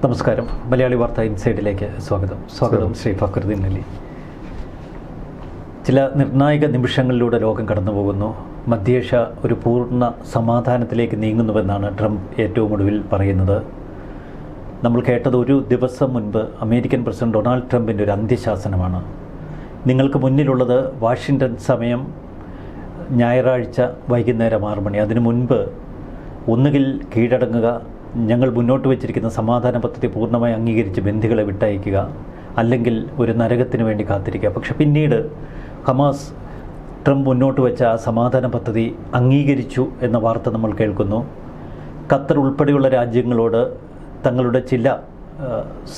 നമസ്കാരം. മലയാളി വാർത്ത ഇൻസൈഡിലേക്ക് സ്വാഗതം ശ്രീ ഫക്രുദ്ദീൻ അലി. ചില നിർണായക നിമിഷങ്ങളിലൂടെ ലോകം കടന്നുപോകുന്നു. മധ്യേഷ്യ ഒരു പൂർണ്ണ സമാധാനത്തിലേക്ക് നീങ്ങുന്നുവെന്നാണ് ട്രംപ് ഏറ്റവും ഒടുവിൽ പറയുന്നത്. നമ്മൾ കേട്ടത് ഒരു ദിവസം മുൻപ് അമേരിക്കൻ പ്രസിഡന്റ് ഡൊണാൾഡ് ട്രംപിൻ്റെ ഒരു അന്ത്യശാസനമാണ്. നിങ്ങൾക്ക് മുന്നിലുള്ളത് വാഷിങ്ടൺ സമയം ഞായറാഴ്ച വൈകുന്നേരം 6 മണി. അതിനു മുൻപ് ഒന്നുകിൽ കീഴടങ്ങുക, ഞങ്ങൾ മുന്നോട്ട് വച്ചിരിക്കുന്ന സമാധാന പദ്ധതി പൂർണ്ണമായി അംഗീകരിച്ച് ബന്ദികളെ വിട്ടയക്കുക, അല്ലെങ്കിൽ ഒരു നരകത്തിന് വേണ്ടി കാത്തിരിക്കുക. പക്ഷെ പിന്നീട് ഹമാസ് ട്രംപ് മുന്നോട്ട് വെച്ച ആ സമാധാന പദ്ധതി അംഗീകരിച്ചു എന്ന വാർത്ത നമ്മൾ കേൾക്കുന്നു. ഖത്തർ ഉൾപ്പെടെയുള്ള രാജ്യങ്ങളോട് തങ്ങളുടെ ചില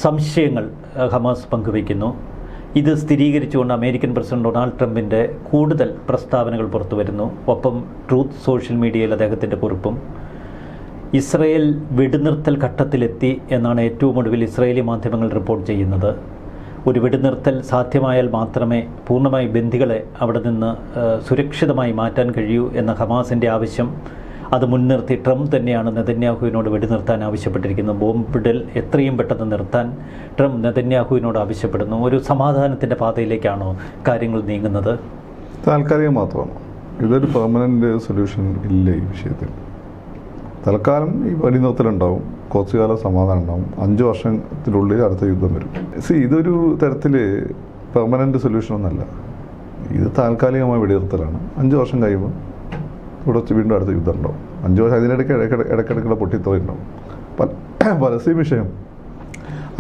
സംശയങ്ങൾ ഹമാസ് പങ്കുവയ്ക്കുന്നു. ഇത് സ്ഥിരീകരിച്ചുകൊണ്ട് അമേരിക്കൻ പ്രസിഡന്റ് ഡൊണാൾഡ് ട്രംപിൻ്റെ കൂടുതൽ പ്രസ്താവനകൾ പുറത്തു വരുന്നു. ഒപ്പം ട്രൂത്ത് സോഷ്യൽ മീഡിയയിൽ അദ്ദേഹത്തിൻ്റെ കുറിപ്പും. ഇസ്രയേൽ വെടിനിർത്തൽ ഘട്ടത്തിലെത്തി എന്നാണ് ഏറ്റവും ഒടുവിൽ ഇസ്രയേലി മാധ്യമങ്ങൾ റിപ്പോർട്ട് ചെയ്യുന്നത്. ഒരു വെടിനിർത്തൽ സാധ്യമായാൽ മാത്രമേ പൂർണ്ണമായി ബന്ദികളെ അവിടെ നിന്ന് സുരക്ഷിതമായി മാറ്റാൻ കഴിയൂ എന്ന ഹമാസിൻ്റെ ആവശ്യം അത് മുൻനിർത്തി ട്രംപ് തന്നെയാണ് നെതന്യാഹുവിനോട് വെടിനിർത്താൻ ആവശ്യപ്പെട്ടിരിക്കുന്നത്. ബോംബിടൽ എത്രയും പെട്ടെന്ന് നിർത്താൻ ട്രംപ് നെതന്യാഹുവിനോട് ആവശ്യപ്പെടുന്നു. ഒരു സമാധാനത്തിൻ്റെ പാതയിലേക്കാണോ കാര്യങ്ങൾ നീങ്ങുന്നത്? താൽക്കാലികം മാത്രമാണ്. ഇതൊരു പെർമനൻ്റ് സൊല്യൂഷൻ ഇല്ല ഈ വിഷയത്തിൽ. തൽക്കാലം ഈ വെടിനിർത്തലുണ്ടാവും, കുറച്ചു കാലം സമാധാനം ഉണ്ടാവും, 5 വർഷത്തിനുള്ളിൽ അടുത്ത യുദ്ധം വരും. ഇതൊരു തരത്തിൽ പെർമനൻ്റ് സൊല്യൂഷനൊന്നുമല്ല. ഇത് താൽക്കാലികമായ വെടിനിർത്തലാണ്. 5 വർഷം കഴിയുമ്പോൾ ഇവിടെ വീണ്ടും അടുത്ത യുദ്ധം ഉണ്ടാവും. 5 വർഷം അതിനിടയ്ക്ക് ഇടയ്ക്കിടയ്ക്കുള്ള പൊട്ടിത്തെറിയുണ്ടാവും. പലസ്തീൻ വിഷയം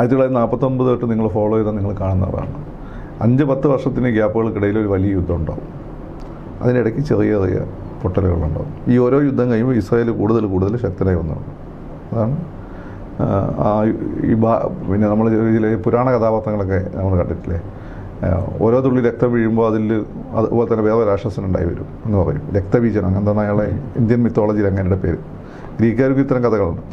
1949 തൊട്ട് നിങ്ങൾ ഫോളോ ചെയ്താൽ നിങ്ങൾ കാണുന്നതാണ്. 5-10 വർഷത്തിന് ഗ്യാപ്പുകൾക്കിടയിൽ ഒരു വലിയ യുദ്ധം ഉണ്ടാവും. അതിനിടയ്ക്ക് ചെറിയ പൊട്ടലുകളുണ്ടാവും. ഈ ഓരോ യുദ്ധം കഴിയുമ്പോൾ ഇസ്രായേൽ കൂടുതൽ ശക്തരായി വന്നതാണ്. അതാണ് പിന്നെ നമ്മൾ ചില പുരാണ കഥാപാത്രങ്ങളൊക്കെ നമ്മൾ കണ്ടിട്ടില്ലേ, ഓരോ തുള്ളി രക്തം വീഴുമ്പോൾ അതുപോലെ തന്നെ വേറെ രാക്ഷസനുണ്ടായി വരും എന്ന് പറയും. രക്തബീജനം, അങ്ങനത്തെ അയാളെ ഇന്ത്യൻ മിത്തോളജിയിൽ അങ്ങനെയുടെ പേര്. ഗ്രീക്കുകാർക്ക് ഇത്തരം കഥകളുണ്ട്.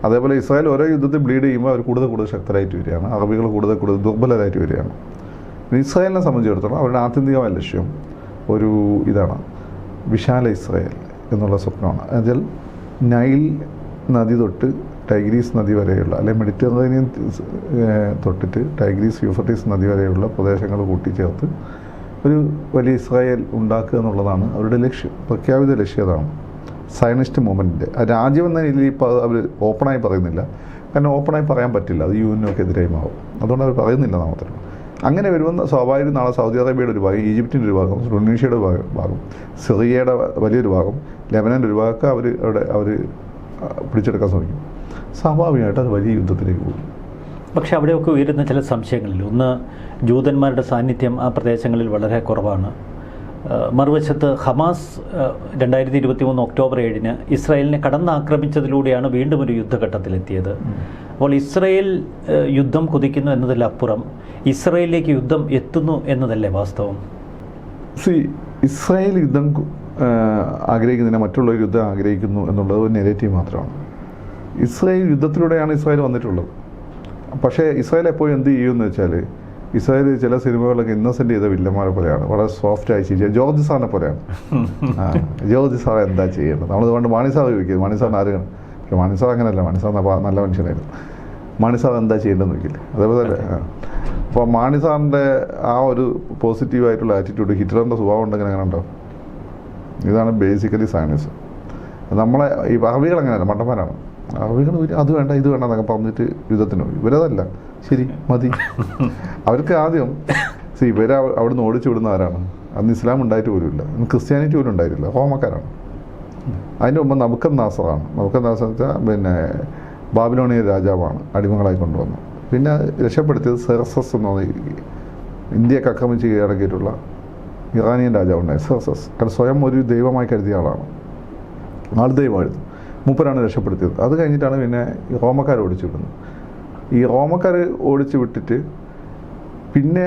അതേപോലെ ഇസ്രായേൽ ഓരോ യുദ്ധത്തിൽ ബ്ലീഡ് ചെയ്യുമ്പോൾ അവർ കൂടുതൽ ശക്തരായിട്ട് വരികയാണ്. അറബികൾ കൂടുതൽ ദുർബലരായിട്ട് വരികയാണ്. ഇസ്രായേലിനെ സംബന്ധിച്ചിടത്തോളം അവരുടെ ആത്യന്തികമായ ലക്ഷ്യം ഒരു ഇതാണ്, വിശാല ഇസ്രായേൽ എന്നുള്ള സ്വപ്നമാണ്. അതിൽ നൈൽ നദി തൊട്ട് ടൈഗ്രീസ് നദി വരെയുള്ള, അല്ലെങ്കിൽ മെഡിറ്ററേനിയൻ തൊട്ടിട്ട് ടൈഗ്രീസ് യൂഫ്രട്ടീസ് നദി വരെയുള്ള പ്രദേശങ്ങൾ കൂട്ടിച്ചേർത്ത് ഒരു വലിയ ഇസ്രായേൽ ഉണ്ടാക്കുക എന്നുള്ളതാണ് അവരുടെ ലക്ഷ്യം. പ്രഖ്യാപിത ലക്ഷ്യം അതാണ്. സയനിസ്റ്റ് മൂവ്മെൻറ്റിൻ്റെ രാജ്യം എന്ന രീതിയിൽ ഇപ്പോൾ അവർ ഓപ്പണായി പറയുന്നില്ല. കാരണം ഓപ്പണായി പറയാൻ പറ്റില്ല, അത് യുഎന്നൊക്കെ എതിരായി മാറും. അതുകൊണ്ട് അവർ പറയുന്നില്ല നാമത്തിൽ. അങ്ങനെ വരുമ്പോൾ സ്വാഭാവികം നാളെ സൗദി അറേബ്യയുടെ ഒരു ഭാഗം, ഈജിപ്തിൻ്റെ ഒരു ഭാഗം, ടുണീഷ്യയുടെ ഭാഗം, സിറിയയുടെ വലിയൊരു ഭാഗം, ലെബനൻ്റെ ഒരു ഭാഗമൊക്കെ അവർ പിടിച്ചെടുക്കാൻ ശ്രമിക്കും. സ്വാഭാവികമായിട്ട് അത് വലിയ യുദ്ധത്തിലേക്ക് പോകും. പക്ഷെ അവിടെയൊക്കെ ഉയരുന്ന ചില സംശയങ്ങളിൽ ഒന്ന്, ജൂതന്മാരുടെ സാന്നിധ്യം ആ പ്രദേശങ്ങളിൽ വളരെ കുറവാണ്. മറുവശത്ത് ഹമാസ് 2023 ഒക്ടോബർ 7 ഇസ്രായേലിനെ കടന്നാക്രമിച്ചതിലൂടെയാണ് വീണ്ടും ഒരു യുദ്ധഘട്ടത്തിലെത്തിയത്. അപ്പോൾ ഇസ്രായേൽ യുദ്ധം കുതിക്കുന്നു എന്നതിലപ്പുറം ഇസ്രായേലിലേക്ക് യുദ്ധം എത്തുന്നു എന്നതല്ലേ വാസ്തവം? ഇസ്രായേൽ യുദ്ധം ആഗ്രഹിക്കുന്നില്ല, മറ്റുള്ളവർ യുദ്ധം ആഗ്രഹിക്കുന്നു എന്നുള്ളത് ഒരു നെഗറ്റീവ് മാത്രമാണ്. ഇസ്രായേൽ യുദ്ധത്തിലൂടെയാണ് ഇസ്രായേൽ വന്നിട്ടുള്ളത്. പക്ഷേ ഇസ്രായേൽ എപ്പോഴും എന്ത് ചെയ്യുമെന്ന് വെച്ചാൽ, ഇസ്രായേൽ ചില സിനിമകളിലൊക്കെ ഇന്നസെൻ്റ് ചെയ്ത വില്ലന്മാരെ പോലെയാണ്, വളരെ സോഫ്റ്റായി ചെയ്യുക. ജോർജ് സാറിനെ പോലെയാണ്. ജോർജ് സാർ എന്താ ചെയ്യേണ്ടത്? നമ്മൾ പണ്ട് മാണിസാർ ചോദിക്കുന്നത്, മാണിസാറിന് ആരുകയാണ്. പക്ഷേ മാണിസാർ അങ്ങനെയല്ല, മാണിസാർ നല്ല മനുഷ്യനായിരുന്നു. മാണിസാർ എന്താ ചെയ്യേണ്ടതെന്ന് നോക്കിയില്ലേ? അതേപോലെ അപ്പോൾ മാണിസാറിൻ്റെ ആ ഒരു പോസിറ്റീവായിട്ടുള്ള ആറ്റിറ്റ്യൂഡ് ഹിറ്റ്ലറിൻ്റെ സ്വഭാവം ഉണ്ടെങ്കിൽ അങ്ങനെ ഉണ്ടാവും. ഇതാണ് ബേസിക്കലി സയനിസം. നമ്മളെ ഈ അറബികൾ അങ്ങനെയല്ല, മണ്ടന്മാരാണ്. അറബികൾ അത് വേണ്ട ഇത് വേണ്ട എന്നൊക്കെ പറഞ്ഞിട്ട് യുദ്ധത്തിന് പോയി. ഇവരതല്ല, ശരി മതി. അവർക്ക് ആദ്യം ഇവരെ അവിടുന്ന് ഓടിച്ചു വിടുന്ന ആരാണ്? അന്ന് ഇസ്ലാം ഉണ്ടായിട്ട് പോലും ഇല്ല, അന്ന് ക്രിസ്ത്യാനിറ്റി പോലും ഉണ്ടായിട്ടില്ല, റോമക്കാരാണ്. അതിൻ്റെ മുമ്പ് നബുക്കദ്നേസറാണ്. നബുക്കദ്നേസർ വെച്ചാൽ പിന്നെ ബാബിലോണിയ രാജാവാണ്, അടിമകളായി കൊണ്ടുവന്നു. പിന്നെ രക്ഷപ്പെടുത്തിയത് സെർസസ് എന്ന് പറഞ്ഞ ഇന്ത്യയൊക്കെ ആക്രമിച്ച് കീഴടക്കിയിട്ടുള്ള ഇറാനിയൻ രാജാവുണ്ടായി, സെർസസ്. കാരണം സ്വയം ഒരു ദൈവമായി കരുതിയ ആളാണ്, ആൾ ദൈവമായിരുന്നു. മൂപ്പരാണ് രക്ഷപ്പെടുത്തിയത്. അത് കഴിഞ്ഞിട്ടാണ് പിന്നെ ഈ റോമക്കാർ ഓടിച്ചു വിടുന്നത്. ഈ റോമക്കാർ ഓടിച്ചു വിട്ടിട്ട് പിന്നെ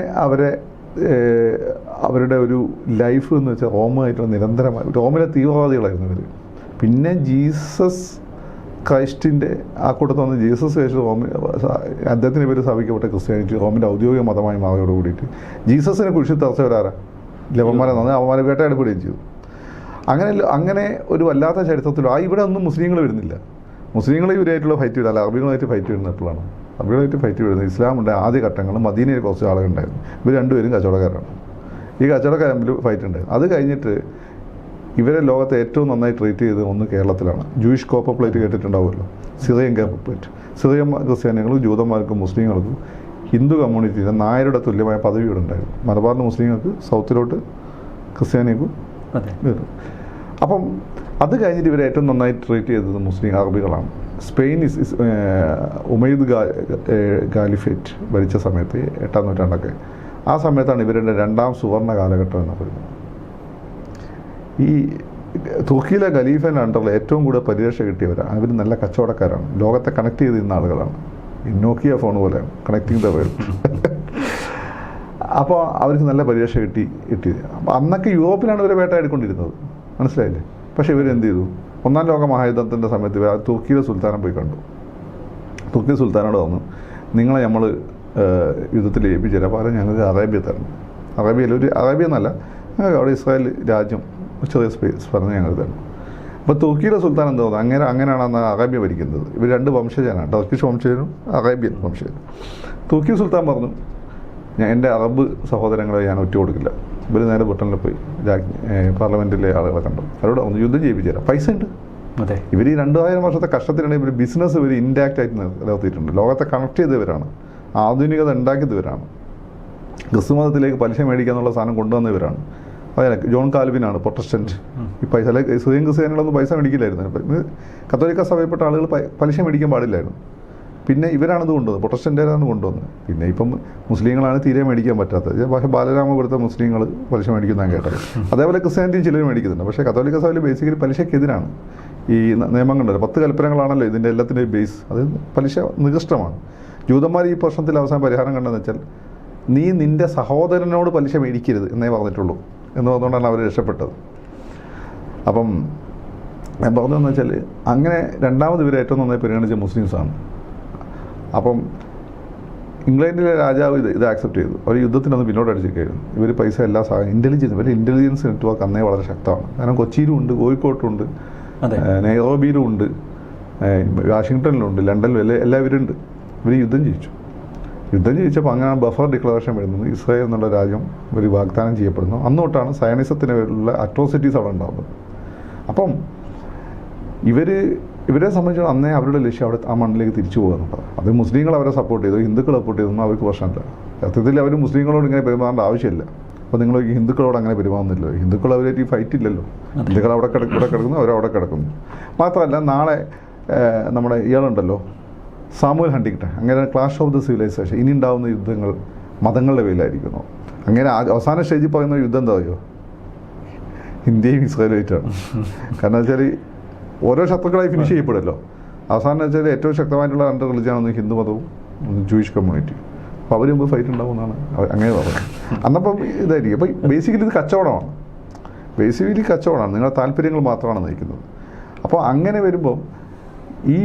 അവരുടെ ഒരു ലൈഫ് എന്ന് വെച്ചാൽ റോമുമായിട്ടുള്ള നിരന്തരമായി, റോമിലെ തീവ്രവാദികളായിരുന്നു ഇവർ. പിന്നെ ജീസസ് ക്രൈസ്റ്റിൻ്റെ ആ കൂട്ടത്തിൽ വന്ന് ജീസസ് ക്രൈസ്റ്റ് അദ്ദേഹത്തിന് ഇവർ സ്ഥാപിക്കപ്പെട്ട ക്രിസ്ത്യാനിറ്റി റോമിൻ്റെ ഔദ്യോഗിക മതമായി മാറിയോട് കൂടിയിട്ട് ജീസസിനെ കുറിച്ച് തറച്ചവരാരാ? ലവന്മാരെ നന്ന് അവന്മാരെ വേട്ടയാടുകയും ചെയ്തു. അങ്ങനെ ഒരു വല്ലാത്ത ചരിത്രത്തിൽ ഇവിടെ ഒന്നും മുസ്ലിങ്ങൾ വരുന്നില്ല. മുസ്ലിങ്ങൾ ഇവരായിട്ടുള്ള ഫൈറ്റ് വിടാല്ല, അറബികളുമായിട്ട് ഫൈറ്റ് വരുന്ന എപ്പോഴാണ്? അറബികളായിട്ട് ഫൈറ്റ് വരുന്നത് ഇസ്ലാമിൻ്റെ ആദ്യ ഘട്ടങ്ങളിൽ മദീനയിൽ കുറച്ച് ആളുകളുണ്ടായിരുന്നു. ഇവർ രണ്ടുപേരും കച്ചവടക്കാരാണ്. ഈ കച്ചവടക്കാർ തമ്മിൽ ഫൈറ്റ് ഉണ്ടായിരുന്നു. അത് കഴിഞ്ഞിട്ട് ഇവരെ ലോകത്തെ ഏറ്റവും നന്നായി ട്രീറ്റ് ചെയ്തത് ഒന്ന് കേരളത്തിലാണ്. ജൂയിഷ് കോപ്പർ പ്ലേറ്റ് കേട്ടിട്ടുണ്ടാവുമല്ലോ, സിറിയൻ കോപ്പർ പ്ലേറ്റ്. സിറിയൻ ക്രിസ്ത്യാനികളും ജൂതന്മാർക്കും മുസ്ലിങ്ങൾക്കും ഹിന്ദു കമ്മ്യൂണിറ്റിയുടെ നായരുടെ തുല്യമായ പദവി ഇവിടെ ഉണ്ടായിരുന്നു. മലബാറിലെ മുസ്ലിങ്ങൾക്ക്, സൗത്തിലോട്ട് ക്രിസ്ത്യാനിക്കും വരും. അപ്പം അത് കഴിഞ്ഞിട്ട് ഇവരെ ഏറ്റവും നന്നായി ട്രീറ്റ് ചെയ്തത് മുസ്ലിം അറബികളാണ്. സ്പെയിൻ ഉമൈദ് ഖാലിഫേറ്റ് ഭരിച്ച സമയത്ത് 8-ാം നൂറ്റാണ്ടൊക്കെ, ആ സമയത്താണ് ഇവരുടെ രണ്ടാം സുവർണ കാലഘട്ടം എന്ന് പറയുന്നത്. ഈ തുർക്കിയിലെ ഖലീഫേൻ്റെ അണ്ടറിൽ ഏറ്റവും കൂടുതൽ പരിരക്ഷ കിട്ടിയവരാണ്. അവർ നല്ല കച്ചവടക്കാരാണ്, ലോകത്തെ കണക്ട് ചെയ്തിരുന്ന ആളുകളാണ്. ഈ നോക്കിയ ഫോൺ പോലെയാണ് കണക്റ്റിംഗ് ദ വേൾഡ്. അപ്പോൾ അവർക്ക് നല്ല പരിരക്ഷ കിട്ടിയത്. അപ്പോൾ അന്നൊക്കെ യൂറോപ്പിലാണ് ഇവരെ വേട്ടയാടിക്കൊണ്ടിരുന്നത്, മനസ്സിലായില്ലേ? പക്ഷേ ഇവരെന്ത് ചെയ്തു? 1-ാം ലോക മഹായുദ്ധത്തിൻ്റെ സമയത്ത് തുർക്കിയിലെ സുൽത്താനെ പോയി കണ്ടു. തുർക്കി സുൽത്താനോട് വന്നു, നിങ്ങളെ നമ്മൾ യുദ്ധത്തിൽ ഏൽപ്പിച്ചില്ല, പകരം ഞങ്ങൾക്ക് അറേബ്യ തരണം. അറേബ്യ എന്നല്ല, ഞങ്ങൾക്ക് അവിടെ ഇസ്രായേൽ രാജ്യം ചെറിയ സ്പേസ് പറഞ്ഞ് ഞങ്ങൾ തരണം. അപ്പോൾ തുർക്കിയുടെ സുൽത്താൻ എന്താ തോന്നുന്നത്, അങ്ങനെയാണ് അന്ന് അറേബ്യ ഭരിക്കുന്നത്. ഇവർ 2 വംശജനാണ്, ടർക്കിഷ് വംശജനും അറേബ്യൻ വംശജനും. തുർക്കി സുൽത്താൻ പറഞ്ഞു, എൻ്റെ അറബ് സഹോദരങ്ങളെ ഞാൻ ഒറ്റ കൊടുക്കില്ല. ഇവർ നേരെ ബ്രിട്ടനിൽ പോയി പാർലമെൻറ്റിലെ ആളുകളെ കണ്ടു. അവരോട് ഒന്ന് യുദ്ധം ചെയ്യിപ്പിച്ചു തരാം, പൈസ ഉണ്ട്. അതെ, ഇവർ ഈ 2000 വർഷത്തെ കഷ്ടത്തിനിടയിൽ ഇവർ ബിസിനസ് ഇവർ ഇൻഡാക്റ്റ് ആയിട്ട് നിലനിർത്തിയിട്ടുണ്ട്. ലോകത്തെ കണക്ട് ചെയ്തവരാണ്, ആധുനികത ഉണ്ടാക്കിയവരാണ്. ക്രിസ്തു മതത്തിലേക്ക് പലിശ മേടിക്കുക എന്നുള്ള സാധനം കൊണ്ടുവന്നവരാണ്. അതെ, ജോൺ കാൽവിനാണ് പ്രൊട്ടസ്റ്റന്റ്. ഈ പൈസ സിറിയൻ ക്രിസ്ത്യാനികളൊന്നും പൈസ മേടിക്കില്ലായിരുന്നു. ഇത് കത്തോലിക്ക സഭയിൽപ്പെട്ട ആളുകൾ പലിശ മേടിക്കാൻ പാടില്ലായിരുന്നു. പിന്നെ ഇവരാണിത് കൊണ്ടുവന്നത്, പ്രൊട്ടസ്റ്റന്റുകാരാണ് കൊണ്ടുവന്നത്. പിന്നെ ഇപ്പം മുസ്ലിങ്ങളാണ് തീരെ മേടിക്കാൻ പറ്റാത്തത്. പക്ഷേ ബാലരാമപുരത്തെ മുസ്ലിങ്ങൾ പലിശ മേടിക്കുന്നതാണ് കേട്ടത്. അതേപോലെ ക്രിസ്ത്യാനിറ്റിയും ചിലർ മേടിക്കുന്നുണ്ട്. പക്ഷേ കത്തോലിക്ക സഭയിൽ ബേസിക്കലി പലിശക്കെതിരാണ്. ഈ നിയമങ്ങളുണ്ടല്ലോ, 10 കൽപ്പനകളാണല്ലോ ഇതിൻ്റെ എല്ലാത്തിൻ്റെയും ബേസ്. അത് പലിശ നികൃഷ്ടമാണ്. ജൂതന്മാർ ഈ പ്രശ്നത്തിൽ അവസാനം പരിഹാരം കണ്ടെന്ന് വെച്ചാൽ, നീ നിൻ്റെ സഹോദരനോട് പലിശ മേടിക്കരുത് എന്നേ പറഞ്ഞിട്ടുള്ളൂ എന്ന് പറഞ്ഞുകൊണ്ടാണ് അവർ രക്ഷപ്പെട്ടത്. അപ്പം ഞാൻ പറഞ്ഞതെന്ന് വെച്ചാൽ, അങ്ങനെ രണ്ടാമത് ഇവർ ഏറ്റവും നന്നായി പരിഗണിച്ച മുസ്ലിംസാണ്. അപ്പം ഇംഗ്ലണ്ടിലെ രാജാവ് ഇത് ആക്സെപ്റ്റ് ചെയ്തു. അവർ യുദ്ധത്തിനൊന്ന് പിന്നോട്ട് അടിച്ചിരിക്കുകയായിരുന്നു. ഇവർ പൈസ എല്ലാ ഇവരുടെ ഇൻ്റലിജൻസ് നെറ്റ്വർക്ക് അന്നേ വളരെ ശക്തമാണ്. കാരണം കൊച്ചിയിലും ഉണ്ട്, കോഴിക്കോട്ടുമുണ്ട്, നെയ്റോബിയിലും ഉണ്ട്, വാഷിങ്ടണിലുണ്ട്, ലണ്ടനിലും എല്ലാവരും ഉണ്ട്. ഇവർ യുദ്ധം ജയിച്ചപ്പോൾ അങ്ങനെ ബഫർ ഡിക്ലറേഷൻ വരുന്നത്. ഇസ്രായേൽ എന്നുള്ള രാജ്യം ഒരു വാഗ്ദാനം ചെയ്യപ്പെടുന്നു. അന്നോട്ടാണ് സയനിസത്തിനുള്ള അട്രോസിറ്റീസ് അവിടെ ഉണ്ടാകുന്നത്. അപ്പം ഇവരെ സംബന്ധിച്ച് അന്നേ അവരുടെ ലക്ഷ്യം അവിടെ ആ മണ്ണിലേക്ക് തിരിച്ചു പോകുന്നുണ്ടാവും. അത് മുസ്ലിങ്ങൾ അവരെ സപ്പോർട്ട് ചെയ്തു, ഹിന്ദുക്കൾ സപ്പോർട്ട് ചെയ്തൊന്നും അവർക്ക് പ്രശ്നമില്ല. സത്യത്തിൽ അവർ മുസ്ലിങ്ങളോട് ഇങ്ങനെ പെരുമാറേണ്ട ആവശ്യമില്ല. അപ്പോൾ നിങ്ങൾ ഹിന്ദുക്കളോട് അങ്ങനെ പെരുമാറുന്നില്ലല്ലോ. ഹിന്ദുക്കൾ അവരായിട്ട് ഈ ഫൈറ്റ് ഇല്ലല്ലോ. ഹിന്ദുക്കൾ ഇവിടെ കിടക്കുന്നു, അവരവിടെ കിടക്കുന്നു. മാത്രമല്ല, നാളെ നമ്മുടെ ഇയാളുണ്ടല്ലോ സാമുവൽ ഹണ്ടിങ്ടൺ, അങ്ങനെ ക്ലാഷ് ഓഫ് ദ സിവിലൈസേഷൻ, ഇനി ഉണ്ടാകുന്ന യുദ്ധങ്ങൾ മതങ്ങളുടെ പേരിലായിരിക്കുന്നു. അങ്ങനെ അവസാന സ്റ്റേജിൽ പറയുന്ന യുദ്ധം എന്താ പറയുമോ, ഇന്ത്യയും ഇസ്രായേലുമായിട്ടാണ്. കാരണം വെച്ചാൽ ഓരോ ശത്രുക്കളായി ഫിനിഷ് ചെയ്യപ്പെടുമല്ലോ. അവസാനം വെച്ചാൽ ഏറ്റവും ശക്തമായിട്ടുള്ള 2 റിലിജനാണ് ഹിന്ദു മതവും ജൂയിഷ് കമ്മ്യൂണിറ്റി. അപ്പോൾ അവർ മുമ്പ് ഫൈറ്റ് ഉണ്ടാവുമെന്നാണ് അങ്ങനെ പറയുന്നത്. അന്നപ്പം ഇതായിരിക്കും. അപ്പോൾ ബേസിക്കലി ഇത് കച്ചവടമാണ്. നിങ്ങളുടെ താല്പര്യങ്ങൾ മാത്രമാണ് നയിക്കുന്നത്. അപ്പോൾ അങ്ങനെ വരുമ്പോൾ ഈ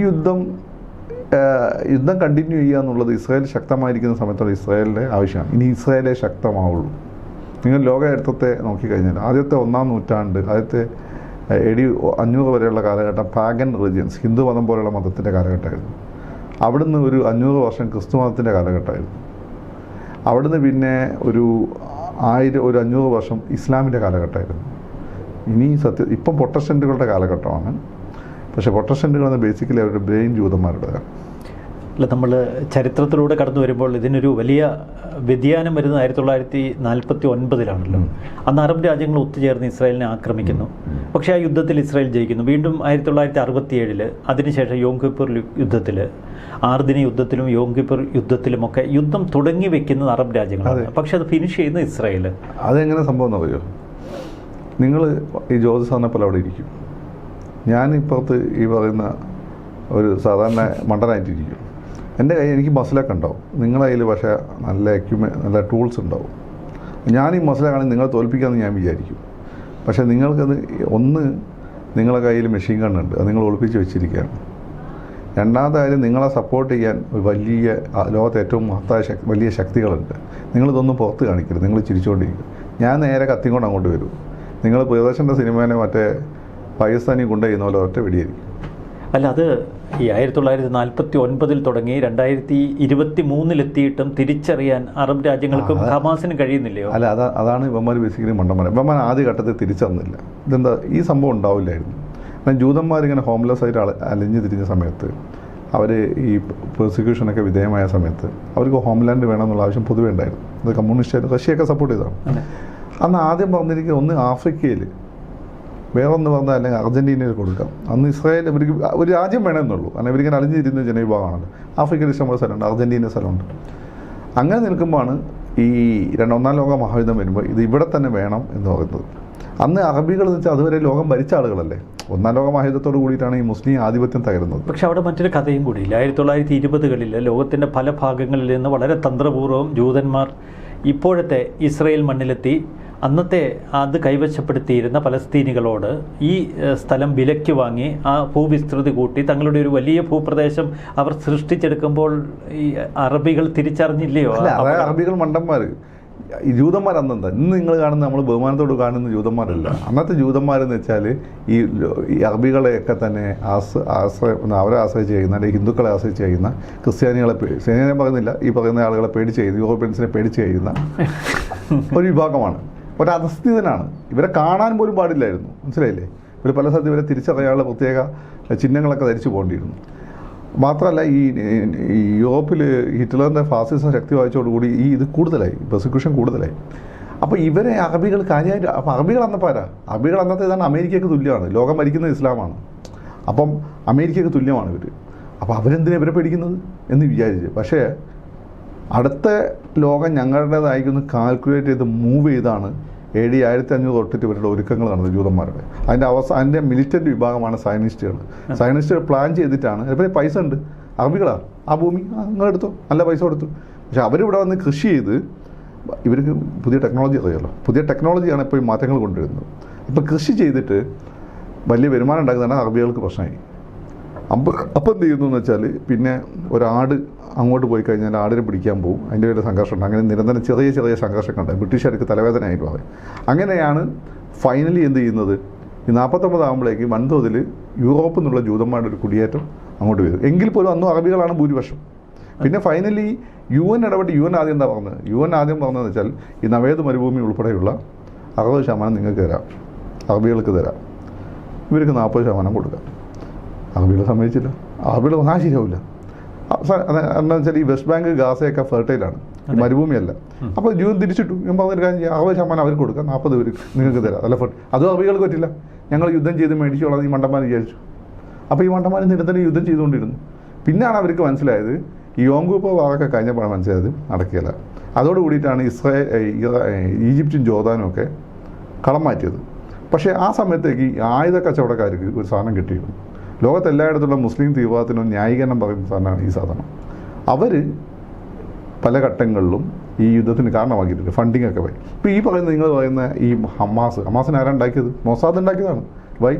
യുദ്ധം കണ്ടിന്യൂ ചെയ്യുക എന്നുള്ളത് ഇസ്രായേൽ ശക്തമായിരിക്കുന്ന സമയത്തോടെ ഇസ്രായേലിൻ്റെ ആവശ്യമാണ്. ഇനി ഇസ്രായേലേ ശക്തമാവുള്ളൂ. നിങ്ങൾ ലോക ചരിത്രത്തെ നോക്കിക്കഴിഞ്ഞാൽ ആദ്യത്തെ 1-ാം നൂറ്റാണ്ട്, ആദ്യത്തെ AD 500 വരെയുള്ള കാലഘട്ടം പാഗൻ റിലിജിയൻസ്, ഹിന്ദു മതം പോലെയുള്ള മതത്തിൻ്റെ കാലഘട്ടമായിരുന്നു. അവിടുന്ന് ഒരു 500 വർഷം ക്രിസ്തു മതത്തിൻ്റെ കാലഘട്ടമായിരുന്നു. അവിടുന്ന് പിന്നെ ഒരു 500 വർഷം ഇസ്ലാമിൻ്റെ കാലഘട്ടമായിരുന്നു. ഇപ്പം പ്രൊട്ടസ്റ്റന്റുകളുടെ കാലഘട്ടമാണ്. പക്ഷേ പ്രൊട്ടസ്റ്റന്റുകളെന്ന് ബേസിക്കലി അവരുടെ ബ്രെയിൻ ജൂതന്മാരുടേതാണ്. അല്ല, നമ്മൾ ചരിത്രത്തിലൂടെ കടന്നു വരുമ്പോൾ ഇതിനൊരു വലിയ വ്യതിയാനം വരുന്നത് 1949-ലാണല്ലോ. അന്ന് അറബ് രാജ്യങ്ങൾ ഒത്തുചേർന്ന് ഇസ്രായേലിനെ ആക്രമിക്കുന്നു. പക്ഷേ ആ യുദ്ധത്തിൽ ഇസ്രായേൽ ജയിക്കുന്നു. വീണ്ടും 1967 അതിനുശേഷം യോം കിപ്പൂർ യുദ്ധത്തിൽ, ആർദിന യുദ്ധത്തിലും യോം കിപ്പൂർ യുദ്ധത്തിലുമൊക്കെ യുദ്ധം തുടങ്ങി വെക്കുന്നത് അറബ് രാജ്യങ്ങളാണ്. പക്ഷെ അത് ഫിനിഷ് ചെയ്യുന്നത് ഇസ്രായേൽ. അതെങ്ങനെ സംഭവം എന്നറിയോ? നിങ്ങൾ ഈ ജോർജ് സാറിനെ പോലെ അവിടെ ഇരിക്കും, ഞാൻ ഇപ്പുറത്ത് ഈ പറയുന്ന ഒരു സാധാരണ മണ്ടനായിട്ടിരിക്കും. എൻ്റെ കയ്യിൽ എനിക്ക് മസിലൊക്കെ ഉണ്ടാവും, നിങ്ങളുടെ കയ്യിൽ പക്ഷേ നല്ല ടൂൾസ് ഉണ്ടാവും. ഞാൻ ഈ മസിലാണെങ്കിൽ നിങ്ങളെ തോൽപ്പിക്കാമെന്ന് ഞാൻ വിചാരിക്കും. പക്ഷേ നിങ്ങൾക്കത് നിങ്ങളുടെ കയ്യിൽ മെഷീൻ ഗണ്ണുണ്ട്, അത് നിങ്ങൾ ഒളിപ്പിച്ച് വെച്ചിരിക്കുകയാണ്. രണ്ടാമത്തെ കാര്യം, നിങ്ങളെ സപ്പോർട്ട് ചെയ്യാൻ വലിയ ലോകത്തെ ഏറ്റവും മഹത്തായ വലിയ ശക്തികളുണ്ട്. നിങ്ങളിതൊന്നും പുറത്ത് കാണിക്കരുത്, നിങ്ങൾ ചിരിച്ചുകൊണ്ടിരിക്കും. ഞാൻ നേരെ കത്തിക്കൊണ്ട് അങ്ങോട്ട് വരും. നിങ്ങൾ പ്രിയദർശൻ്റെ സിനിമേനെ മറ്റേ പാകിസ്ഥാനി കൊണ്ടുപോയിരുന്ന പോലെ ഒറ്റ വെടിയായിരിക്കും. അല്ല, അത് ഈ 1949 തുടങ്ങി 2023 തിരിച്ചറിയാൻ അറബ് രാജ്യങ്ങൾക്കും ഹമാസിനും കഴിയുന്നില്ലയോ? അല്ല, അതാണ് ഇവന്മാർ ബേസിക്കലി മണ്ടന്മാർ. ഇവന്മാർ ആദ്യ ഘട്ടത്തിൽ തിരിച്ചറിഞ്ഞില്ല ഇതെന്താ ഈ സംഭവം ഉണ്ടാവില്ലായിരുന്നു. എന്നാൽ ജൂതന്മാരിങ്ങനെ ഹോംലെസ് ആയിട്ട് അലിഞ്ഞു തിരിഞ്ഞ സമയത്ത്, അവർ ഈ പ്രോസിക്യൂഷനൊക്കെ വിധേയമായ സമയത്ത് അവർക്ക് ഹോംലാൻഡ് വേണമെന്നുള്ള ആവശ്യം പൊതുവേ ഉണ്ടായിരുന്നു. അത് കമ്മ്യൂണിസ്റ്റ് റഷ്യയൊക്കെ സപ്പോർട്ട് ചെയ്തതാണ്. അന്ന് ആദ്യം പറഞ്ഞിരിക്കുന്നത് ഒന്ന് ആഫ്രിക്കയിൽ, വേറൊന്ന് പറഞ്ഞാൽ അല്ലെങ്കിൽ അർജൻറ്റീനയിൽ കൊടുക്കാം. അന്ന് ഇസ്രായേൽ ഇവർക്ക് ഒരു രാജ്യം വേണമെന്നുള്ളൂ. കാരണം ഇവരിങ്ങനെ അലിഞ്ഞിരുന്ന ജനവിഭാഗമാണ്. ആഫ്രിക്കയിൽ ഇഷ്ടംപോലെ സ്ഥലമുണ്ട്, അർജൻറ്റീന സ്ഥലമുണ്ട്. അങ്ങനെ നിൽക്കുമ്പോഴാണ് ഈ ഒന്നാം ലോക മഹായുദ്ധം വരുമ്പോൾ ഇത് ഇവിടെ തന്നെ വേണം എന്ന് പറയുന്നത്. അന്ന് അറബികൾ എന്ന് വെച്ചാൽ അതുവരെ ലോകം ഭരിച്ച ആളുകളല്ലേ. ഒന്നാം ലോക മഹായുദ്ധത്തോട് കൂടിയിട്ടാണ് ഈ മുസ്ലിം ആധിപത്യം തകരുന്നത്. പക്ഷെ അവിടെ മറ്റൊരു കഥയും കൂടിയില്ല. 1920-കളിൽ ലോകത്തിൻ്റെ പല ഭാഗങ്ങളിൽ നിന്ന് വളരെ തന്ത്രപൂർവ്വം ജൂതന്മാർ ഇപ്പോഴത്തെ ഇസ്രയേൽ മണ്ണിലെത്തി അന്നത്തെ അത് കൈവശപ്പെടുത്തിയിരുന്ന പലസ്തീനികളോട് ഈ സ്ഥലം വിലയ്ക്ക് വാങ്ങി ആ ഭൂവിസ്തൃതി കൂട്ടി തങ്ങളുടെ ഒരു വലിയ ഭൂപ്രദേശം അവർ സൃഷ്ടിച്ചെടുക്കുമ്പോൾ ഈ അറബികൾ തിരിച്ചറിഞ്ഞില്ലയോ? അറബികൾ മണ്ടന്മാർ. ഈ ജൂതന്മാർ അന്നെന്താ ഇന്ന് നിങ്ങൾ കാണുന്ന നമ്മൾ ബഹുമാനത്തോട് കാണുന്ന ജൂതന്മാരല്ല. അന്നത്തെ ജൂതന്മാരെന്ന് വെച്ചാൽ ഈ അറബികളെയൊക്കെ തന്നെ അവരെ ആശ്രയിച്ച് ചെയ്യുന്ന, അല്ലെങ്കിൽ ഹിന്ദുക്കളെ ആശ്രയിച്ച് ചെയ്യുന്ന, ക്രിസ്ത്യാനികളെ ഞാൻ പറയുന്നില്ല, ഈ പറയുന്ന ആളുകളെ പേടിച്ച് ചെയ്യുന്ന, യൂറോപ്യൻസിനെ പേടിച്ച് ചെയ്യുന്ന ഒരു വിഭാഗമാണ്. ഒരധസ്ഥിതനാണ്. ഇവരെ കാണാൻ പോലും പാടില്ലായിരുന്നു. മനസ്സിലായില്ലേ? ഇവർ പല സ്ഥലത്ത് ഇവരെ തിരിച്ചറിയാനുള്ള പ്രത്യേക ചിഹ്നങ്ങളൊക്കെ ധരിച്ചു പോകേണ്ടിയിരുന്നു. മാത്രമല്ല ഈ യൂറോപ്പിൽ ഹിറ്റ്ലറിൻ്റെ ഫാസിസം ശക്തി വായിച്ചതോടുകൂടി ഇത് കൂടുതലായി, പ്രോസിക്യൂഷൻ കൂടുതലായി. അപ്പോൾ ഇവരെ അറബികൾ കാര്യമായിട്ട്, അപ്പോൾ അറബികൾ അന്നത്തെ ഇതാണ് അമേരിക്കയ്ക്ക് തുല്യമാണ്. ലോകം ഭരിക്കുന്നത് ഇസ്ലാമാണ്. അപ്പം അമേരിക്കയ്ക്ക് തുല്യമാണ് ഇവർ. അപ്പോൾ അവരെന്തിനാണ് ഇവരെ പേടിക്കുന്നത് എന്ന് വിചാരിച്ച്. പക്ഷേ അടുത്ത ലോകം ഞങ്ങളുടേതായിക്കൊന്ന് കാൽക്കുലേറ്റ് ചെയ്ത് മൂവ് ചെയ്താണ് AD 1500 തൊട്ടിട്ട് ഇവരുടെ ഒരുക്കങ്ങൾ നടന്നത് ജൂതന്മാരുടെ. അതിൻ്റെ മിലിറ്റൻ്റ് വിഭാഗമാണ് സയനിസ്റ്റുകൾ പ്ലാൻ ചെയ്തിട്ടാണ്. ഇപ്പോൾ പൈസ ഉണ്ട്, അറബികളാണ്, ആ ഭൂമി നിങ്ങളെടുത്തോ, നല്ല പൈസ കൊടുത്തു. പക്ഷെ അവരിവിടെ വന്ന് കൃഷി ചെയ്ത് ഇവർക്ക് പുതിയ ടെക്നോളജി അറിയാമല്ലോ, പുതിയ ടെക്നോളജിയാണ് ഇപ്പോൾ ഈ മാറ്റങ്ങൾ കൊണ്ടുവരുന്നത്. അപ്പോൾ കൃഷി ചെയ്തിട്ട് വലിയ വരുമാനം ഉണ്ടാക്കുന്നതാണ് അറബികൾക്ക് പ്രശ്നമായി. അപ്പം എന്ത് ചെയ്യുന്നു എന്ന് വെച്ചാൽ, പിന്നെ ഒരാട് അങ്ങോട്ട് പോയി കഴിഞ്ഞാൽ ആടിനെ പിടിക്കാൻ പോകും, അതിൻ്റെ ഒരു സംഘർഷമുണ്ട്. അങ്ങനെ നിരന്തരം ചെറിയ ചെറിയ സംഘർഷങ്ങളുണ്ട്. ബ്രിട്ടീഷുകാർക്ക് തലവേദനയായിട്ട് പറയും. അങ്ങനെയാണ് ഫൈനലി എന്ത് ചെയ്യുന്നത്, ഈ 49 ആകുമ്പോഴേക്ക് വൻതോതിൽ യൂറോപ്പിൽ നിന്നുള്ള ജൂതന്മാരുടെ ഒരു കുടിയേറ്റം അങ്ങോട്ട് വരും. എങ്കിൽ പോലും അന്നും അറബികളാണ് ഭൂരിപക്ഷം. പിന്നെ ഫൈനലി UN ഇടപെട്ട് ആദ്യം എന്താ പറഞ്ഞത്? ആദ്യം പറഞ്ഞതെന്ന് വെച്ചാൽ ഈ നവേദ് മരുഭൂമി ഉൾപ്പെടെയുള്ള 60% നിങ്ങൾക്ക് തരാം, അറബികൾക്ക് തരാം, ഇവർക്ക് 40% കൊടുക്കാം. അറബികൾ സമ്മതിച്ചില്ല. അറബികൾ വന്നാൽ ശരിയാവില്ല. എന്താണെന്ന് വെച്ചാൽ ഈ വെസ്റ്റ് ബാങ്ക് ഗാസയൊക്കെ ഫെർട്ടൈലാണ്, മരുഭൂമിയല്ല. അപ്പോൾ ജൂൻ തിരിച്ചിട്ടു. ഞാൻ പറഞ്ഞൊരു കാര്യം ചെയ്യാം, 60% അവർക്ക് കൊടുക്കാം, 40 ഇവർക്ക് നിങ്ങൾക്ക് തരാം. അല്ല അതും അറബികൾക്ക് പറ്റില്ല. ഞങ്ങൾ യുദ്ധം ചെയ്ത് മേടിച്ചോളാം ഈ മണ്ടന്മാർ വിചാരിച്ചു. അപ്പോൾ ഈ മണ്ടന്മാർ നിരന്തരം യുദ്ധം ചെയ്തുകൊണ്ടിരുന്നു. പിന്നെയാണ് അവർക്ക് മനസ്സിലായത്, ഈ യോം കിപ്പർ വാറൊക്കെ കഴിഞ്ഞപ്പോഴാണ് മനസ്സിലായത് നടക്കില്ല. അതോടുകൂടിയിട്ടാണ് ഈജിപ്തും ജോർദാനും ഒക്കെ കളം മാറ്റിയത്. പക്ഷേ ആ സമയത്തേക്ക് ആയുധ കച്ചവടക്കാർക്ക് ഒരു സാധനം കിട്ടിയിരുന്നു. ലോകത്തെല്ലായിടത്തുള്ള മുസ്ലിം തീവ്രവാദത്തിനും ന്യായീകരണം പറയുന്ന സാധനമാണ് ഈ സാധനം. അവർ പല ഘട്ടങ്ങളിലും ഈ യുദ്ധത്തിന് കാരണമാക്കിയിട്ടുണ്ട്, ഫണ്ടിങ് ഒക്കെ പോയി. ഇപ്പോൾ ഈ പറയുന്ന നിങ്ങൾ പറയുന്ന ഈ ഹമാസിന് ആരാണ് ഉണ്ടാക്കിയത്? മൊസാദ് ഉണ്ടാക്കിയതാണ്.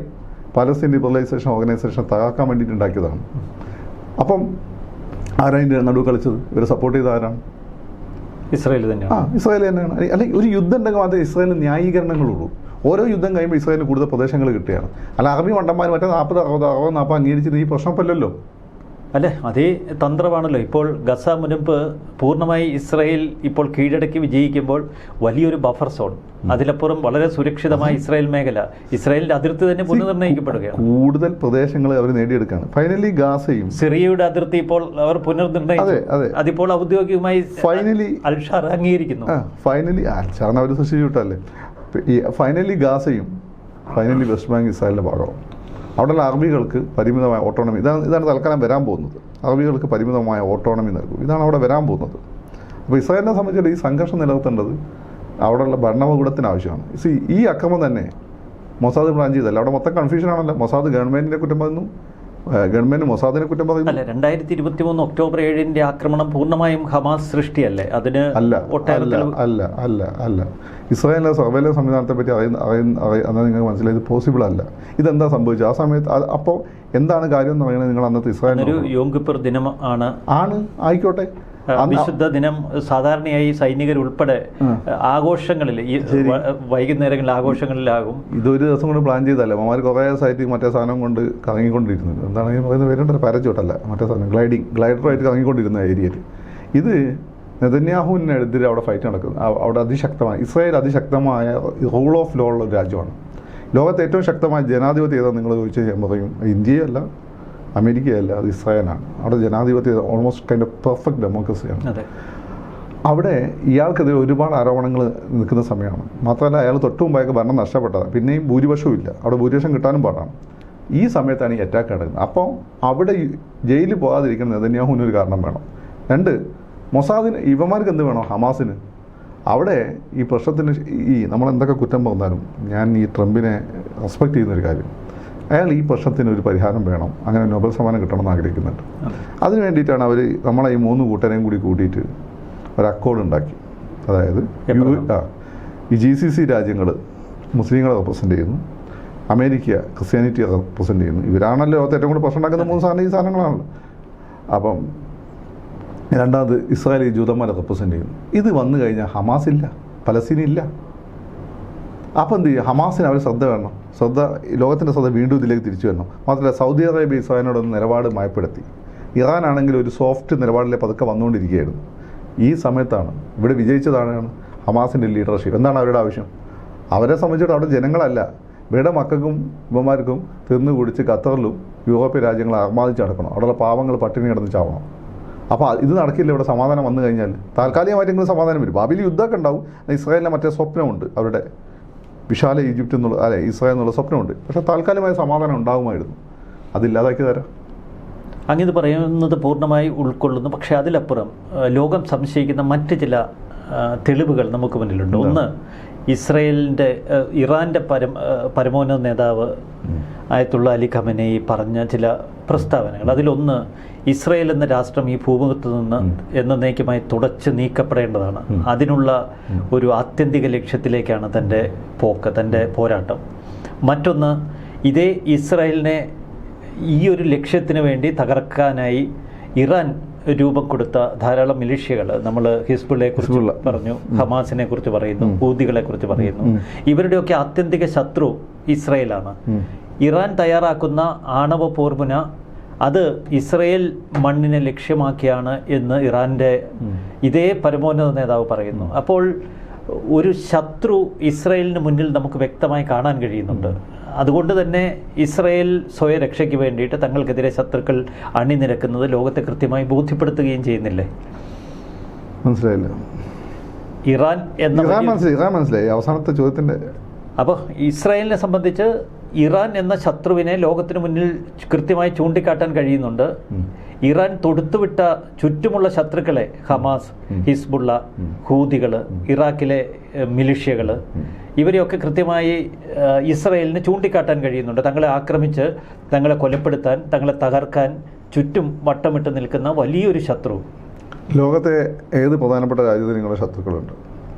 പാലസ്തീൻ ലിബറലൈസേഷൻ ഓർഗനൈസേഷൻ തകർക്കാൻ വേണ്ടിയിട്ട് ഉണ്ടാക്കിയതാണ്. അപ്പം ആരാതിൻ്റെ നടുവ് കളിച്ചത്? ഇവരെ സപ്പോർട്ട് ചെയ്ത ആരാണ്? ഇസ്രായേൽ തന്നെയാണ്. ഇസ്രായേൽ തന്നെയാണ്. അല്ലെങ്കിൽ ഒരു യുദ്ധം ഉണ്ടെങ്കിൽ മാത്രമേ ഇസ്രായേലിന് ന്യായീകരണങ്ങളുള്ളൂ. ഓരോ യുദ്ധം കഴിയുമ്പോൾ ഇസ്രായേലിന് കൂടുതൽ പ്രദേശങ്ങൾ കിട്ടുകയാണ്. അല്ല അറബി മണ്ടന്മാർ മറ്റേ 40 അംഗീകരിച്ചിട്ട് ഈ പ്രശ്നമല്ലല്ലോ. അല്ലേ, അതേ തന്ത്രമാണല്ലോ. ഇപ്പോൾ ഗസ മുൻപ് പൂർണ്ണമായി ഇസ്രായേൽ ഇപ്പോൾ കീഴടക്കി വിജയിക്കുമ്പോൾ വലിയൊരു ബഫർ സോൺ, അതിലപ്പുറം വളരെ സുരക്ഷിതമായ ഇസ്രായേൽ മേഖല, ഇസ്രായേലിന്റെ അതിർത്തി തന്നെ പുനർനിർണ്ണയിക്കപ്പെടുകയാണ്. കൂടുതൽ പ്രദേശങ്ങൾ അവർ നേടിയെടുക്കുകയാണ്. ഫൈനലി ഗാസയും സിറിയയുടെ അതിർത്തി ഇപ്പോൾ അവർ പുനർനിർണ്ണയിച്ചു. അതിപ്പോൾ ഔദ്യോഗികമായി ഫൈനലി അൽഷാർ അംഗീകരിക്കുന്നു. ഫൈനലി അൽഷാറിനെ അവർ സൃഷ്ടിച്ചു വിട്ടല്ലേ. ഈ ഫൈനലി ഗാസയും ഫൈനലി വെസ്റ്റ് ബാങ്ക് ഇസ്രായേലിൻ്റെ ഭാഗമാവും. അവിടെയുള്ള അറബികൾക്ക് പരിമിതമായ ഓട്ടോണമി, ഇതാണ് തൽക്കാലം വരാൻ പോകുന്നത്. അറബികൾക്ക് പരിമിതമായ ഓട്ടോണമി നൽകും. ഇതാണ് അവിടെ വരാൻ പോകുന്നത്. അപ്പോൾ ഇസ്രായേലിനെ സംബന്ധിച്ചിട്ട് ഈ സംഘർഷം നിലനിർത്തേണ്ടത് അവിടെയുള്ള ഭരണകൂടത്തിന് ആവശ്യമാണ്. ഈ അക്രമം തന്നെ മൊസാദ് പ്ലാൻ ചെയ്തല്ല. അവിടെ മൊത്തം കൺഫ്യൂഷനാണല്ലോ. മൊസാദ് ഗവൺമെൻറ്റിനെ കുറ്റം പറയുന്നു, ഗവൺമെൻറ് മൊസാദിനെ കുറ്റം പറയുന്നു. അല്ല, 2023 ഒക്ടോബർ 7 ആക്രമണം പൂർണ്ണമായും ഹമാസ് സൃഷ്ടിയല്ലേ? അതിന് അല്ല. ഇസ്രായേലിലെ സർവൈലൻസ് സംവിധാനത്തെ പറ്റി എന്നാൽ നിങ്ങൾക്ക് മനസ്സിലായത് പോസിബിൾ അല്ല. ഇതെന്താ സംഭവിച്ചത് ആ സമയത്ത്? അപ്പോൾ എന്താണ് കാര്യം എന്ന് പറയുന്നത്? നിങ്ങൾ അന്നത്തെ ഇസ്രായേൽ യോം കിപ്പർ ദിനം ആണ് ആയിക്കോട്ടെ. വിശുദ്ധ ദിനം സാധാരണയായി സൈനികരുൾപ്പെടെ ആഘോഷങ്ങളിൽ ഈ വൈകുന്നേരങ്ങളിൽ ആഘോഷങ്ങളിലാകും. ഇതൊരു ദിവസം കൊണ്ട് പ്ലാൻ ചെയ്തല്ല. അവന്മാർ കുറേ സൈറ്റ് മറ്റേ സാധനം കൊണ്ട് കറങ്ങിക്കൊണ്ടിരുന്നു. എന്താണ് ഈ പറയുന്ന പേരുണ്ടല്ലോ, പാരച്ചൂട്ടല്ല, മറ്റേ സാധനം ഗ്ലൈഡറുമായിട്ട് കറങ്ങിക്കൊണ്ടിരുന്ന ഏരിയയിൽ. ഇത് നെതന്യാഹുവിനെതിരെ അവിടെ ഫൈറ്റ് നടക്കുന്നു. അവിടെ ഇസ്രായേൽ അതിശക്തമായ റൂൾ ഓഫ് ലോ ഉള്ള ഒരു രാജ്യമാണ്. ലോകത്തെ ഏറ്റവും ശക്തമായ ജനാധിപത്യം ഏതാണെന്ന് നിങ്ങൾ ചോദിച്ചു ഞാൻ പറയും ഇന്ത്യയല്ല, അമേരിക്കയല്ല, അത് ഇസ്രായേലാണ്. അവിടെ ജനാധിപത്യം ഓൾമോസ്റ്റ് കൈൻഡ് ഓഫ് പെർഫെക്റ്റ് ഡെമോക്രസിയാണ്. അവിടെ ഇയാൾക്കെതിരെ ഒരുപാട് ആരോപണങ്ങൾ നിൽക്കുന്ന സമയമാണ്. മാത്രമല്ല അയാൾ തൊട്ട് മുമ്പായൊക്കെ ഭരണം നഷ്ടപ്പെട്ടതാണ്. പിന്നെയും ഭൂരിപക്ഷവും ഇല്ല, അവിടെ ഭൂരിപക്ഷം കിട്ടാനും പാടാണ്. ഈ സമയത്താണ് ഈ അറ്റാക്ക് നടക്കുന്നത്. അപ്പോൾ അവിടെ ജയിലിൽ പോകാതിരിക്കുന്ന നെതന്യാഹുവിനൊരു കാരണം വേണം. 2, മൊസാദിന് ഇവന്മാർക്ക് എന്ത് വേണം? ഹമാസിന്. അവിടെ ഈ പ്രശ്നത്തിന് നമ്മളെന്തൊക്കെ കുറ്റം പറഞ്ഞാലും ഞാൻ ഈ ട്രംപിനെ റെസ്പെക്ട് ചെയ്യുന്നൊരു കാര്യം, അയാൾ ഈ പ്രശ്നത്തിന് ഒരു പരിഹാരം വേണം, അങ്ങനെ നൊബൽ സമ്മാനം കിട്ടണമെന്ന് ആഗ്രഹിക്കുന്നുണ്ട്. അതിന് വേണ്ടിയിട്ടാണ് അവർ നമ്മളെ ഈ 3 കൂട്ടരെയും കൂടി കൂട്ടിയിട്ട് ഒരു അക്കോർഡ് ഉണ്ടാക്കി. അതായത് ഈ GCC രാജ്യങ്ങൾ മുസ്ലിങ്ങളെ റെപ്രസെൻ്റ് ചെയ്യുന്നു, അമേരിക്ക ക്രിസ്ത്യാനിറ്റിയെ റെപ്രസെൻ്റ് ചെയ്യുന്നു. ഇവരാണല്ലോ ലോകത്ത് ഏറ്റവും കൂടുതൽ പ്രശ്നം ഉണ്ടാക്കുന്ന 3 സാധനം ഈ സാധനങ്ങളാണല്ലോ. അപ്പം രണ്ടാമത് ഇസ്രായേൽ ഈ ജൂതന്മാരെ റെപ്രസെൻ്റ് ചെയ്യുന്നു. ഇത് വന്നു കഴിഞ്ഞാൽ ഹമാസില്ല, പലസ്തീനില്ല. അപ്പോൾ എന്ത് ചെയ്യുക? ഹമാസിന് അവർ ശ്രദ്ധ വേണം, ലോകത്തിൻ്റെ ശ്രദ്ധ വീണ്ടും ഇതിലേക്ക് തിരിച്ചു വരണം. മാത്രമല്ല സൗദി അറേബ്യ ഇസ്രായേലിനോടൊന്ന് നിലപാട് മയപ്പെടുത്തി. ഇറാനാണെങ്കിൽ ഒരു സോഫ്റ്റ് നിലപാടിലെ പതുക്കെ വന്നുകൊണ്ടിരിക്കുകയായിരുന്നു. ഈ സമയത്താണ് ഇവിടെ വിജയിച്ചതാണ് ഹമാസിൻ്റെ ലീഡർഷിപ്പ്. എന്താണ് അവരുടെ ആവശ്യം? അവരെ സംബന്ധിച്ചിടത്തോളം അവിടെ ജനങ്ങളല്ല, ഇവരുടെ മക്കൾക്കും ഇവന്മാർക്കും തിന്നു കുടിച്ച് ഖത്തറിലും യൂറോപ്യൻ രാജ്യങ്ങൾ അർമാദിച്ച് നടക്കണം. അവിടെയുള്ള പാവങ്ങൾ പട്ടിണി കിടന്ന് ചാവണം. അപ്പോൾ ഇത് നടക്കില്ല. ഇവിടെ സമാധാനം വന്നു കഴിഞ്ഞാൽ താൽക്കാലികമായിട്ടെങ്കിലും സമാധാനം വരും. ഭാവിയിൽ യുദ്ധമൊക്കെ ഉണ്ടാവും. ഇസ്രായേലിൻ്റെ മറ്റേ സ്വപ്നമുണ്ട്, അവരുടെ വിശാല ഈജിപ്റ്റ് എന്നുള്ള ഇസ്രായേൽ എന്നുള്ള സ്വപ്നമുണ്ട്. പക്ഷേ താൽക്കാലികമായ സമാധാനം ഉണ്ടാകുമായിരുന്നു. അതില്ലാതാക്കി തരാം. അങ്ങനെ പറയുന്നത് പൂർണ്ണമായി ഉൾക്കൊള്ളുന്നു. പക്ഷേ അതിലപ്പുറം ലോകം സംശയിക്കുന്ന മറ്റ് ചില തെളിവുകൾ നമുക്ക് മുന്നിലുണ്ട്. ഒന്ന്, ഇറാൻ്റെ പരമോന്നത നേതാവ് ആയത്തുള്ള അലി ഖമനേയി പറഞ്ഞ ചില പ്രസ്താവനകൾ. അതിലൊന്ന്, ഇസ്രായേൽ എന്ന രാഷ്ട്രം ഈ ഭൂമുഖത്ത് നിന്ന് എന്നേക്കുമായി തുടച്ച് നീക്കപ്പെടേണ്ടതാണ്. അതിനുള്ള ഒരു ആത്യന്തിക ലക്ഷ്യത്തിലേക്കാണ് തൻ്റെ പോക്ക്, തൻ്റെ പോരാട്ടം. മറ്റൊന്ന്, ഇതേ ഇസ്രായേലിനെ ഈ ഒരു ലക്ഷ്യത്തിന് വേണ്ടി തകർക്കാനായി ഇറാൻ രൂപം കൊടുത്ത ധാരാളം മിലിഷ്യകൾ, നമ്മൾ ഹിസ്ബുള്ളയെ കുറിച്ച് പറഞ്ഞു, ഹമാസിനെ കുറിച്ച് പറയുന്നു, ഹൂതികളെ കുറിച്ച് പറയുന്നു. ഇവരുടെയൊക്കെ ആത്യന്തിക ശത്രു ഇസ്രായേലാണ്. ഇറാൻ തയ്യാറാക്കുന്ന ആണവ പോർമുന അത് ഇസ്രായേൽ മണ്ണിനെ ലക്ഷ്യമാക്കിയാണ് എന്ന് ഇറാൻ്റെ ഇതേ പരമോന്നത നേതാവ് പറയുന്നു. അപ്പോൾ ഒരു ശത്രു ഇസ്രായേലിന് മുന്നിൽ നമുക്ക് വ്യക്തമായി കാണാൻ കഴിയുന്നുണ്ട്. അതുകൊണ്ട് തന്നെ ഇസ്രായേൽ സ്വയരക്ഷയ്ക്ക് വേണ്ടിയിട്ട് തങ്ങൾക്കെതിരെ ശത്രുക്കൾ അണിനിരക്കുന്നത് ലോകത്തെ കൃത്യമായി ബോധ്യപ്പെടുത്തുകയും ചെയ്യുന്നില്ലേ? മനസ്സിലായില്ല. ഇറാൻ മനസ്സിലായി അവസാനത്തെ ചോദ്യത്തിൻ്റെ. അപ്പോൾ ഇസ്രായേലിനെ സംബന്ധിച്ച് ഇറാൻ എന്ന ശത്രുവിനെ ലോകത്തിന് മുന്നിൽ കൃത്യമായി ചൂണ്ടിക്കാട്ടാൻ കഴിയുന്നുണ്ട്. ഇറാൻ തൊടുത്തുവിട്ട ചുറ്റുമുള്ള ശത്രുക്കളെ, ഹമാസ്, ഹിസ്ബുള്ള, ഹൂതികൾ, ഇറാഖിലെ മിലിഷ്യകൾ, ഇവരെയൊക്കെ കൃത്യമായി ഇസ്രായേലിന് ചൂണ്ടിക്കാട്ടാൻ കഴിയുന്നുണ്ട്. തങ്ങളെ ആക്രമിച്ച് തങ്ങളെ കൊലപ്പെടുത്താൻ, തങ്ങളെ തകർക്കാൻ ചുറ്റും വട്ടമിട്ട് നിൽക്കുന്ന വലിയൊരു ശത്രു. ലോകത്തെ ഏത് പ്രധാനപ്പെട്ട രാജ്യത്തിന് നിങ്ങളുടെ ശത്രുക്കളുണ്ട്?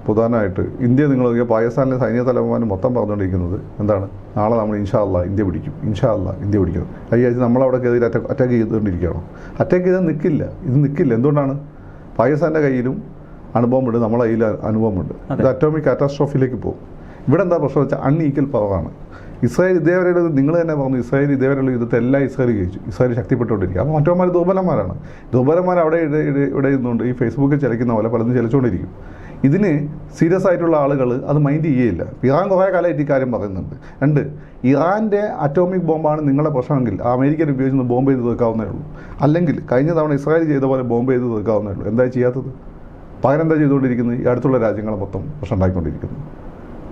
പ്രധാനമായിട്ട് ഇന്ത്യ. നിങ്ങൾ പാകിസ്ഥാനിലെ സൈനിക തലവന്മാർ മൊത്തം പറഞ്ഞുകൊണ്ടിരിക്കുന്നത് എന്താണ്? നാളെ നമ്മൾ ഇൻഷാ അല്ലാ ഇന്ത്യ പിടിക്കും, ഇൻഷാ അല്ലാ ഇന്ത്യ പിടിക്കും. അയ്യാഴ്ച നമ്മളവിടെ കയറി അറ്റാക്ക് ചെയ്തുകൊണ്ടിരിക്കുകയാണോ? അറ്റാക്ക് ചെയ്താൽ നിൽക്കില്ല. ഇത് നിൽക്കില്ല. എന്തുകൊണ്ടാണ്? പാകിസ്ഥാൻ്റെ കയ്യിലും അനുഭവമുണ്ട്, നമ്മളെ കയ്യിൽ അനുഭവമുണ്ട്. ഇത് അറ്റോമിക് കാറ്റാസ്ട്രോഫിലേക്ക് പോകും. ഇവിടെ എന്താ പ്രശ്നം വെച്ചാൽ അൺഈക്വൽ പവറാണ്. ഇസ്രായേൽ ഇതേവരെയുള്ള, നിങ്ങൾ തന്നെ പറഞ്ഞു, ഇസ്രായേൽ ഇതേവരെയുള്ള യുദ്ധത്തെ എല്ലാം ഇസ്രായേൽ ജയിച്ചു. ഇസ്രായേൽ ശക്തിപ്പെട്ടുകൊണ്ടിരിക്കുക. അപ്പോൾ മറ്റവന്മാർ ദുർബലന്മാരാണ്. ദുർബലന്മാർ അവിടെ ഇവിടെ ഇരുന്നുകൊണ്ട് ഈ ഫേസ്ബുക്കിൽ ചലിക്കുന്ന പോലെ പലതും ചലിച്ചുകൊണ്ടിരിക്കും. ഇതിന് സീരിയസ് ആയിട്ടുള്ള ആളുകൾ അത് മൈൻഡ് ചെയ്യേയില്ല. ഇറാൻ കുറേ കാലമായിട്ട് ഈ കാര്യം പറയുന്നുണ്ട്. 2, ഇറാൻ്റെ അറ്റോമിക് ബോംബാണ് നിങ്ങളുടെ പ്രശ്നമെങ്കിൽ അമേരിക്കൻ ഉപയോഗിച്ച് ബോംബ് ചെയ്ത് തീർക്കാവുന്നേ ഉള്ളൂ. അല്ലെങ്കിൽ കഴിഞ്ഞ തവണ ഇസ്രായേൽ ചെയ്ത പോലെ ബോംബ് ചെയ്ത് തീർക്കാവുന്നേ ഉള്ളൂ. എന്താ ചെയ്യാത്തത്? പകരം എന്താ ചെയ്തുകൊണ്ടിരിക്കുന്നത്? ഈ അടുത്തുള്ള രാജ്യങ്ങളെ മൊത്തം പ്രശ്നം ഉണ്ടായിക്കൊണ്ടിരിക്കുന്നു.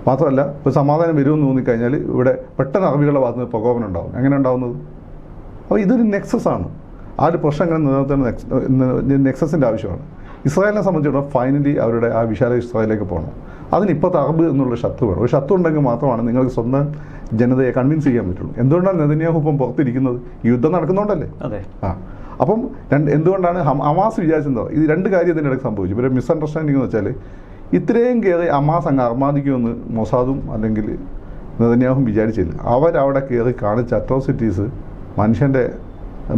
മാത്രമല്ല, ഒരു സമാധാനം വരുമെന്ന് തോന്നിക്കഴിഞ്ഞാൽ ഇവിടെ പെട്ടെന്ന് അറബികളുടെ ഭാഗത്ത് നിന്ന് പ്രകോപനം ഉണ്ടാവും. എങ്ങനെ ഉണ്ടാവുന്നത്? അപ്പോൾ ഇതൊരു നെക്സസ് ആണ്. ആ ഒരു പ്രശ്നം എങ്ങനെ നിലനിർത്തുന്ന നെക്സസിൻ്റെ ആവശ്യമാണ്. ഇസ്രായേലിനെ സംബന്ധിച്ചിടത്തോളം ഫൈനലി അവരുടെ ആ വിശാല ഇസ്രായേലിലേക്ക് പോകണം. അതിന് ഇപ്പോഴത്തെ അറബ് എന്നുള്ള ശത്രു വേണം. ഒരു ശത്രു ഉണ്ടെങ്കിൽ മാത്രമാണ് നിങ്ങൾക്ക് സ്വന്തം ജനതയെ കൺവിൻസ് ചെയ്യാൻ പറ്റുള്ളൂ. എന്തുകൊണ്ടാണ് നെതന്യാഹു ഇപ്പം പുറത്തിരിക്കുന്നത്? ഈ യുദ്ധം നടക്കുന്നുണ്ടല്ലേ? അതെ. അപ്പം എന്തുകൊണ്ടാണ് ഹമാസ് വിചാരിച്ചെന്തോ? ഇത് 2 കാര്യം ഇതിൻ്റെ ഇടയ്ക്ക് സംഭവിച്ചു. ഇവരെ മിസ്അണ്ടർസ്റ്റാൻഡിംഗ് എന്ന് വെച്ചാൽ ഇത്രയും കയറി ഹമാസ് അങ്ങ് അർമാദിക്കുമെന്ന് മൊസാദും അല്ലെങ്കിൽ നെതന്യാഹും വിചാരിച്ചില്ല. അവരവിടെ കയറി കാണിച്ച അട്രോസിറ്റീസ്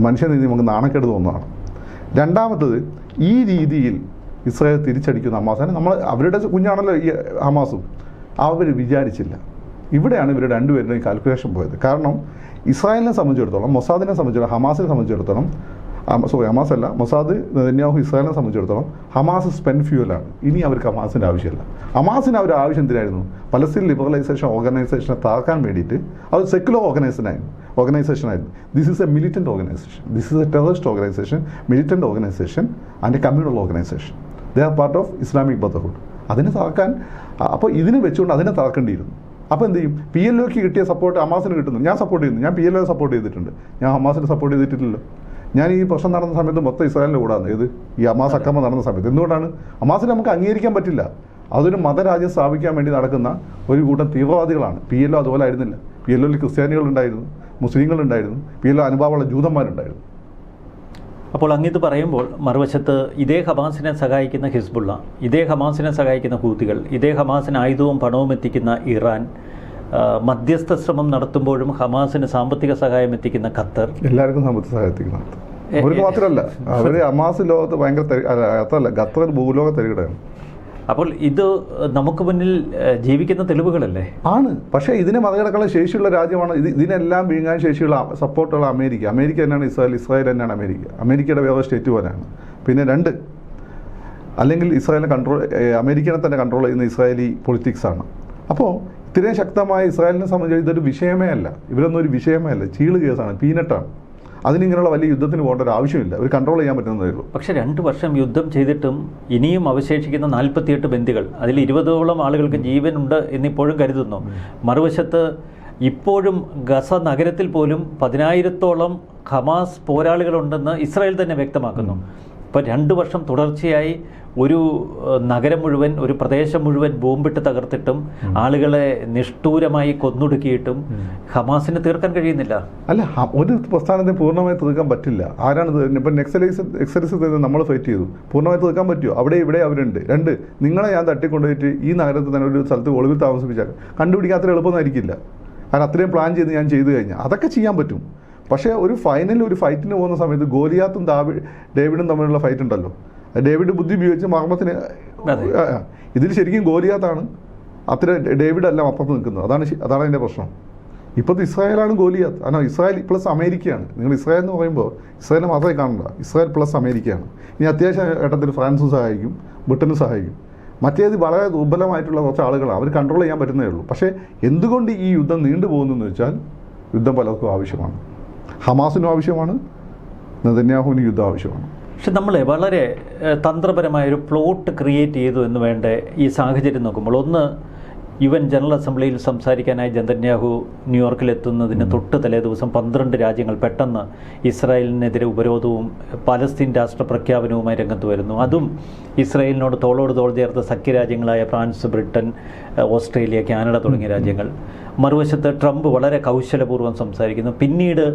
മനുഷ്യനീതി നമുക്ക് നാണക്കേട് തോന്നുന്നതാണ്. രണ്ടാമത്തത്, ഈ രീതിയിൽ ഇസ്രായേൽ തിരിച്ചടിക്കുന്ന ഹമാസിനെ അവരുടെ കുഞ്ഞാണല്ലോ ഈ ഹമാസും, അവർ വിചാരിച്ചില്ല. ഇവിടെയാണ് ഇവർ രണ്ടുപേരുടെയും കാൽക്കുലേഷൻ പോയത്. കാരണം ഇസ്രായേലിനെ സംബന്ധിച്ചിടത്തോളം, മൊസാദിനെ സംബന്ധിച്ചിടത്തോളം, ഹമാസിനെ സംബന്ധിച്ചിടത്തോളം, ഹമാസ് അല്ല, മൊസാദ്, നെതന്യാഹു ഇസ്രായേലിനെ സംബന്ധിച്ചിടത്തോളം ഹമാസ് സ്പെൻഡ് ഫ്യൂവലാണ്. ഇനി അവർക്ക് ഹമാസിൻ്റെ ആവശ്യമില്ല. ഹമാസിന് അവർ ആവശ്യം എന്തിനായിരുന്നു? പലസ്തീൻ ലിബറലൈസേഷൻ ഓർഗനൈസേഷനെ താക്കാൻ വേണ്ടിയിട്ട്. അത് സെക്യുലർ ഓർഗനൈസേഷനായിരുന്നു. This is a militant organisation, this is a terrorist organisation, militant organisation and a communal organisation. They are part of Islamic brotherhood. അതിനെ താക്കാൻ, അപ്പോൾ ഇതിനെ വെച്ചുകൊണ്ട് അതിനെ താക്കേണ്ടിയിരുന്നു. അപ്പോൾ എന്ത് ചെയ്യും? PLOക്ക് കിട്ടിയ സപ്പോർട്ട് ഹമാസിന് കിട്ടുന്നു. ഞാൻ സപ്പോർട്ട് ചെയ്യുന്നു, ഞാൻ PLO സപ്പോർട്ട് ചെയ്തിട്ടുണ്ട്, ഞാൻ ഹമാസിനെ സപ്പോർട്ട് ചെയ്തിട്ടില്ലല്ലോ. ഞാൻ ഈ പ്രശ്നം നടന്ന സമയത്ത് മൊത്തം ഇസ്രായേലിൻ്റെ കൂടാണ്. ഏത് ഈ ഹമാസ് അക്രമം നടന്ന സമയത്ത്. എന്തുകൊണ്ടാണ്? ഹമാസിനെ നമുക്ക് അംഗീകരിക്കാൻ പറ്റില്ല. അതൊരു മതരാജ്യം സ്ഥാപിക്കാൻ വേണ്ടി നടക്കുന്ന ഒരു കൂട്ടം തീവ്രവാദികളാണ്. PLO അതുപോലെ ആയിരുന്നില്ല. PLOയിൽ ക്രിസ്ത്യാനികളുണ്ടായിരുന്നു, മുസ്ലിങ്ങളുണ്ടായിരുന്നു, PLO അനുഭാവമുള്ള ജൂതന്മാരുണ്ടായിരുന്നു. അപ്പോൾ അങ്ങിത് പറയുമ്പോൾ മറുവശത്ത് ഇതേ ഹമാസിനെ സഹായിക്കുന്ന ഹിസ്ബുള്ള, ഇതേ ഹമാസിനെ സഹായിക്കുന്ന ഹൂതികൾ, ഇതേ ഹമാസിന് ആയുധവും പണവും എത്തിക്കുന്ന ഇറാൻ, മധ്യസ്ഥ ശ്രമം നടത്തുമ്പോഴും ഹമാസിന് സാമ്പത്തിക സഹായം എത്തിക്കുന്ന ഖത്തർ, എല്ലാവർക്കും സാമ്പത്തിക സഹായം എത്തിക്കുന്ന അവർക്ക് മാത്രമല്ല, അവർ ഹമാസ് ലോകത്ത് ഭയങ്കര അത്രല്ല, ഖത്തർ ഭൂലോക തരികടയാണ്. അപ്പോൾ ഇത് നമുക്ക് മുന്നിൽ ജീവിക്കുന്ന തെളിവുകളല്ലേ? ആണ്. പക്ഷേ ഇതിനെ മറികടക്കാനുള്ള ശേഷിയുള്ള രാജ്യമാണ്. ഇതിനെല്ലാം വീങ്ങാൻ ശേഷിയുള്ള സപ്പോർട്ടുള്ള അമേരിക്ക. അമേരിക്ക തന്നെയാണ് ഇസ്രായേൽ, ഇസ്രായേൽ തന്നെയാണ് അമേരിക്ക. അമേരിക്കയുടെ വേറെ സ്റ്റേറ്റ് പോലെയാണ്. പിന്നെ രണ്ട്, അല്ലെങ്കിൽ ഇസ്രായേലിനെ അമേരിക്കനെ തന്നെ കൺട്രോൾ ചെയ്യുന്ന ഇസ്രായേലി പൊളിറ്റിക്സാണ്. അപ്പോൾ ഇത്രയും ശക്തമായ ഇസ്രായേലിനെ സംബന്ധിച്ച് ഇതൊരു വിഷയമേ അല്ല. ഇവരൊന്നും ഒരു വിഷയമേ അല്ല, ചീള് കേസാണ്, പീനട്ടാണ്. അതിനിങ്ങനെയുള്ള വലിയ യുദ്ധത്തിന് പോകേണ്ട ഒരു ആവശ്യമില്ല. അവർ കൺട്രോൾ ചെയ്യാൻ പറ്റുന്നതേ ഉള്ളൂ. പക്ഷേ 2 വർഷം യുദ്ധം ചെയ്തിട്ടും ഇനിയും അവശേഷിക്കുന്ന 48 ബന്ദികൾ, അതിൽ 20ഓളം ആളുകൾക്ക് ജീവനുണ്ട് എന്നിപ്പോഴും കരുതുന്നു. മറുവശത്ത് ഇപ്പോഴും ഗസ നഗരത്തിൽ പോലും 10,000-ഓളം ഹമാസ് പോരാളികളുണ്ടെന്ന് ഇസ്രായേൽ തന്നെ വ്യക്തമാക്കുന്നു. ഇപ്പോൾ 2 വർഷം തുടർച്ചയായി ഒരു നഗരം മുഴുവൻ, ഒരു പ്രദേശം മുഴുവൻ ബോംബിട്ട് തകർത്തിട്ടും ആളുകളെ നിഷ്ഠൂരമായി കൊന്നൊടുക്കിയിട്ടും ഹമാസിന് തീർക്കാൻ കഴിയുന്നില്ല. അല്ല, ഒരു പ്രസ്ഥാനത്തെ പൂർണ്ണമായി തീർക്കാൻ പറ്റില്ല. ആരാണ് ഇപ്പം എക്സലൈസ് നമ്മൾ ഫൈറ്റ് ചെയ്തു, പൂർണ്ണമായി തീർക്കാൻ പറ്റുമോ? അവിടെ ഇവിടെ അവരുണ്ട്. രണ്ട്, നിങ്ങളെ ഞാൻ തട്ടിക്കൊണ്ടുപോയിട്ട് ഈ നഗരത്തിൽ തന്നെ ഒരു സ്ഥലത്ത് ഒളിവിൽ താമസിപ്പിച്ചാൽ കണ്ടുപിടിക്കാത്ര എളുപ്പമൊന്നായിരിക്കില്ല. കാരണം അത്രയും പ്ലാൻ ചെയ്ത് ഞാൻ ചെയ്തു കഴിഞ്ഞാൽ അതൊക്കെ ചെയ്യാൻ പറ്റും. പക്ഷേ ഒരു ഫൈറ്റിന് പോകുന്ന സമയത്ത് ഗോലിയാത്തും ഡേവിഡും തമ്മിലുള്ള ഫൈറ്റ് ഉണ്ടല്ലോ, ഡേവിഡ് ബുദ്ധി ഉപയോഗിച്ച് മർമ്മത്തിന്, ഇതിൽ ശരിക്കും ഗോലിയാത്താണ്, അത്ര ഡേവിഡ് എല്ലാം അപ്പുറത്ത് നിൽക്കുന്നത്. അതാണ് അതിൻ്റെ പ്രശ്നം. ഇപ്പോഴത്തെ ഇസ്രായേലാണ് ഗോലിയാത്ത്. കാരണം ഇസ്രായേൽ പ്ലസ് അമേരിക്കയാണ്. നിങ്ങൾ ഇസ്രായേൽ എന്ന് പറയുമ്പോൾ ഇസ്രായേലിനെ മാത്രമേ കാണണ്ട, ഇസ്രായേൽ പ്ലസ് അമേരിക്കയാണ്. ഇനി അത്യാവശ്യ ഘട്ടത്തിൽ ഫ്രാൻസും സഹായിക്കും, ബ്രിട്ടനും സഹായിക്കും. മറ്റേത് വളരെ ദുർബലമായിട്ടുള്ള കുറച്ച് ആളുകളാണ്, അവർ കൺട്രോൾ ചെയ്യാൻ പറ്റുന്നേ ഉള്ളൂ. പക്ഷേ എന്തുകൊണ്ട് ഈ യുദ്ധം നീണ്ടുപോകുന്നതെന്ന് വെച്ചാൽ യുദ്ധം പലർക്കും ആവശ്യമാണ്. ഹമാസിനും ആവശ്യമാണ്, നെതന്യാഹുവിന് യുദ്ധം ആവശ്യമാണ്. പക്ഷെ നമ്മൾ വളരെ തന്ത്രപരമായൊരു പ്ലോട്ട് ക്രിയേറ്റ് ചെയ്തു എന്ന് വേണ്ട ഈ സാഹചര്യം നോക്കുമ്പോൾ, ഒന്ന്, UN ജനറൽ അസംബ്ലിയിൽ സംസാരിക്കാനായി നെതന്യാഹു ന്യൂയോർക്കിലെത്തുന്നതിന് തൊട്ട് തലേ ദിവസം 12 രാജ്യങ്ങൾ പെട്ടെന്ന് ഇസ്രായേലിനെതിരെ ഉപരോധവും പലസ്തീൻ രാഷ്ട്ര പ്രഖ്യാപനവുമായി രംഗത്ത് വരുന്നു. അതും ഇസ്രായേലിനോട് തോളോട് തോൾ ചേർത്ത സഖ്യരാജ്യങ്ങളായ ഫ്രാൻസ്, ബ്രിട്ടൻ, ഓസ്ട്രേലിയ, കാനഡ തുടങ്ങിയ രാജ്യങ്ങൾ. മറുവശത്ത് ട്രംപ് വളരെ കൗശലപൂർവ്വം സംസാരിക്കുന്നു. പിന്നീട്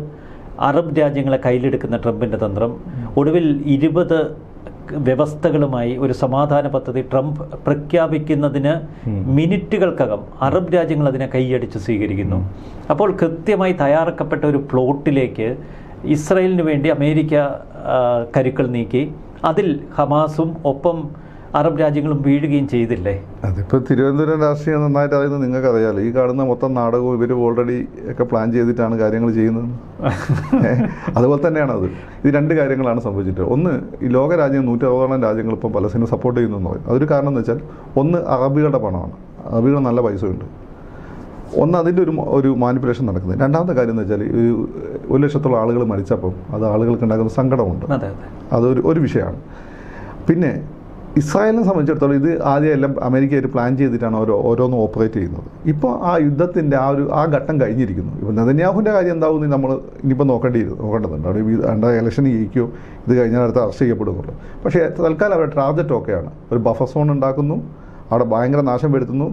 അറബ് രാജ്യങ്ങളെ കയ്യിലെടുക്കുന്ന ട്രംപിൻ്റെ തന്ത്രം, ഒടുവിൽ 20 വ്യവസ്ഥകളുമായി ഒരു സമാധാന പദ്ധതി ട്രംപ് പ്രഖ്യാപിക്കുന്നതിന് മിനിറ്റുകൾക്കകം അറബ് രാജ്യങ്ങൾ അതിനെ കൈയടിച്ച് സ്വീകരിക്കുന്നു. അപ്പോൾ കൃത്യമായി തയ്യാറാക്കപ്പെട്ട ഒരു പ്ലോട്ടിലേക്ക് ഇസ്രായേലിന് വേണ്ടി അമേരിക്ക കരുക്കൾ നീക്കി. അതിൽ ഹമാസും ഒപ്പം അറബ് രാജ്യങ്ങളും വീഴുകയും ചെയ്തില്ലേ? അതിപ്പോൾ തിരുവനന്തപുരം രാഷ്ട്രീയം നന്നായിട്ട് അറിയുന്നത് നിങ്ങൾക്കറിയാമല്ലോ. ഈ കാണുന്ന മൊത്തം നാടകവും ഇവർ ഓൾറെഡി ഒക്കെ പ്ലാൻ ചെയ്തിട്ടാണ് കാര്യങ്ങൾ ചെയ്യുന്നത്. അതുപോലെ തന്നെയാണ് അത്. ഇത് 2 കാര്യങ്ങളാണ് സംഭവിച്ചിട്ട്. ഒന്ന്, ഈ ലോക രാജ്യം 160ഓളം രാജ്യങ്ങൾ ഇപ്പം പലസ്തീനെ സപ്പോർട്ട് ചെയ്യുന്നു എന്ന് പറയും. അതൊരു കാരണം എന്ന് വെച്ചാൽ, ഒന്ന്, അറബികളുടെ പണമാണ്, അറബികൾ നല്ല പൈസയുണ്ട്. ഒന്ന്, അതിൻ്റെ ഒരു മാനിപ്പുലേഷൻ നടക്കുന്നത്. രണ്ടാമത്തെ കാര്യം എന്ന് വെച്ചാൽ, 1,00,000-ഓളം ആളുകൾ മരിച്ചപ്പം അത് ആളുകൾക്ക് ഉണ്ടാക്കുന്ന സങ്കടമുണ്ട്. അതൊരു വിഷയമാണ്. പിന്നെ ഇസ്രായേലിനെ സംബന്ധിച്ചിടത്തോളം ഇത് ആദ്യം എല്ലാം അമേരിക്കയായിട്ട് പ്ലാൻ ചെയ്തിട്ടാണ് ഓരോന്നും ഓപ്പറേറ്റ് ചെയ്യുന്നത്. ഇപ്പോൾ ആ യുദ്ധത്തിൻ്റെ ആ ഘട്ടം കഴിഞ്ഞിരിക്കുന്നു. ഇപ്പോൾ നെതന്യാഹുവിൻ്റെ കാര്യം എന്താവുമെന്ന് നമ്മൾ ഇനിയിപ്പോൾ നോക്കേണ്ടതുണ്ട്. അവിടെ ഇലക്ഷൻ ജയിക്കുകയോ ഇത് കഴിഞ്ഞാൽ അടുത്ത് അറസ്റ്റ് ചെയ്യപ്പെടുന്നുള്ളൂ. പക്ഷേ തൽക്കാലം അവരുടെ ടാർഗറ്റ് ഒക്കെയാണ്. ഒരു ബഫർ സോൺ ഉണ്ടാക്കുന്നു, അവിടെ ഭയങ്കര നാശം വരുത്തുന്നു,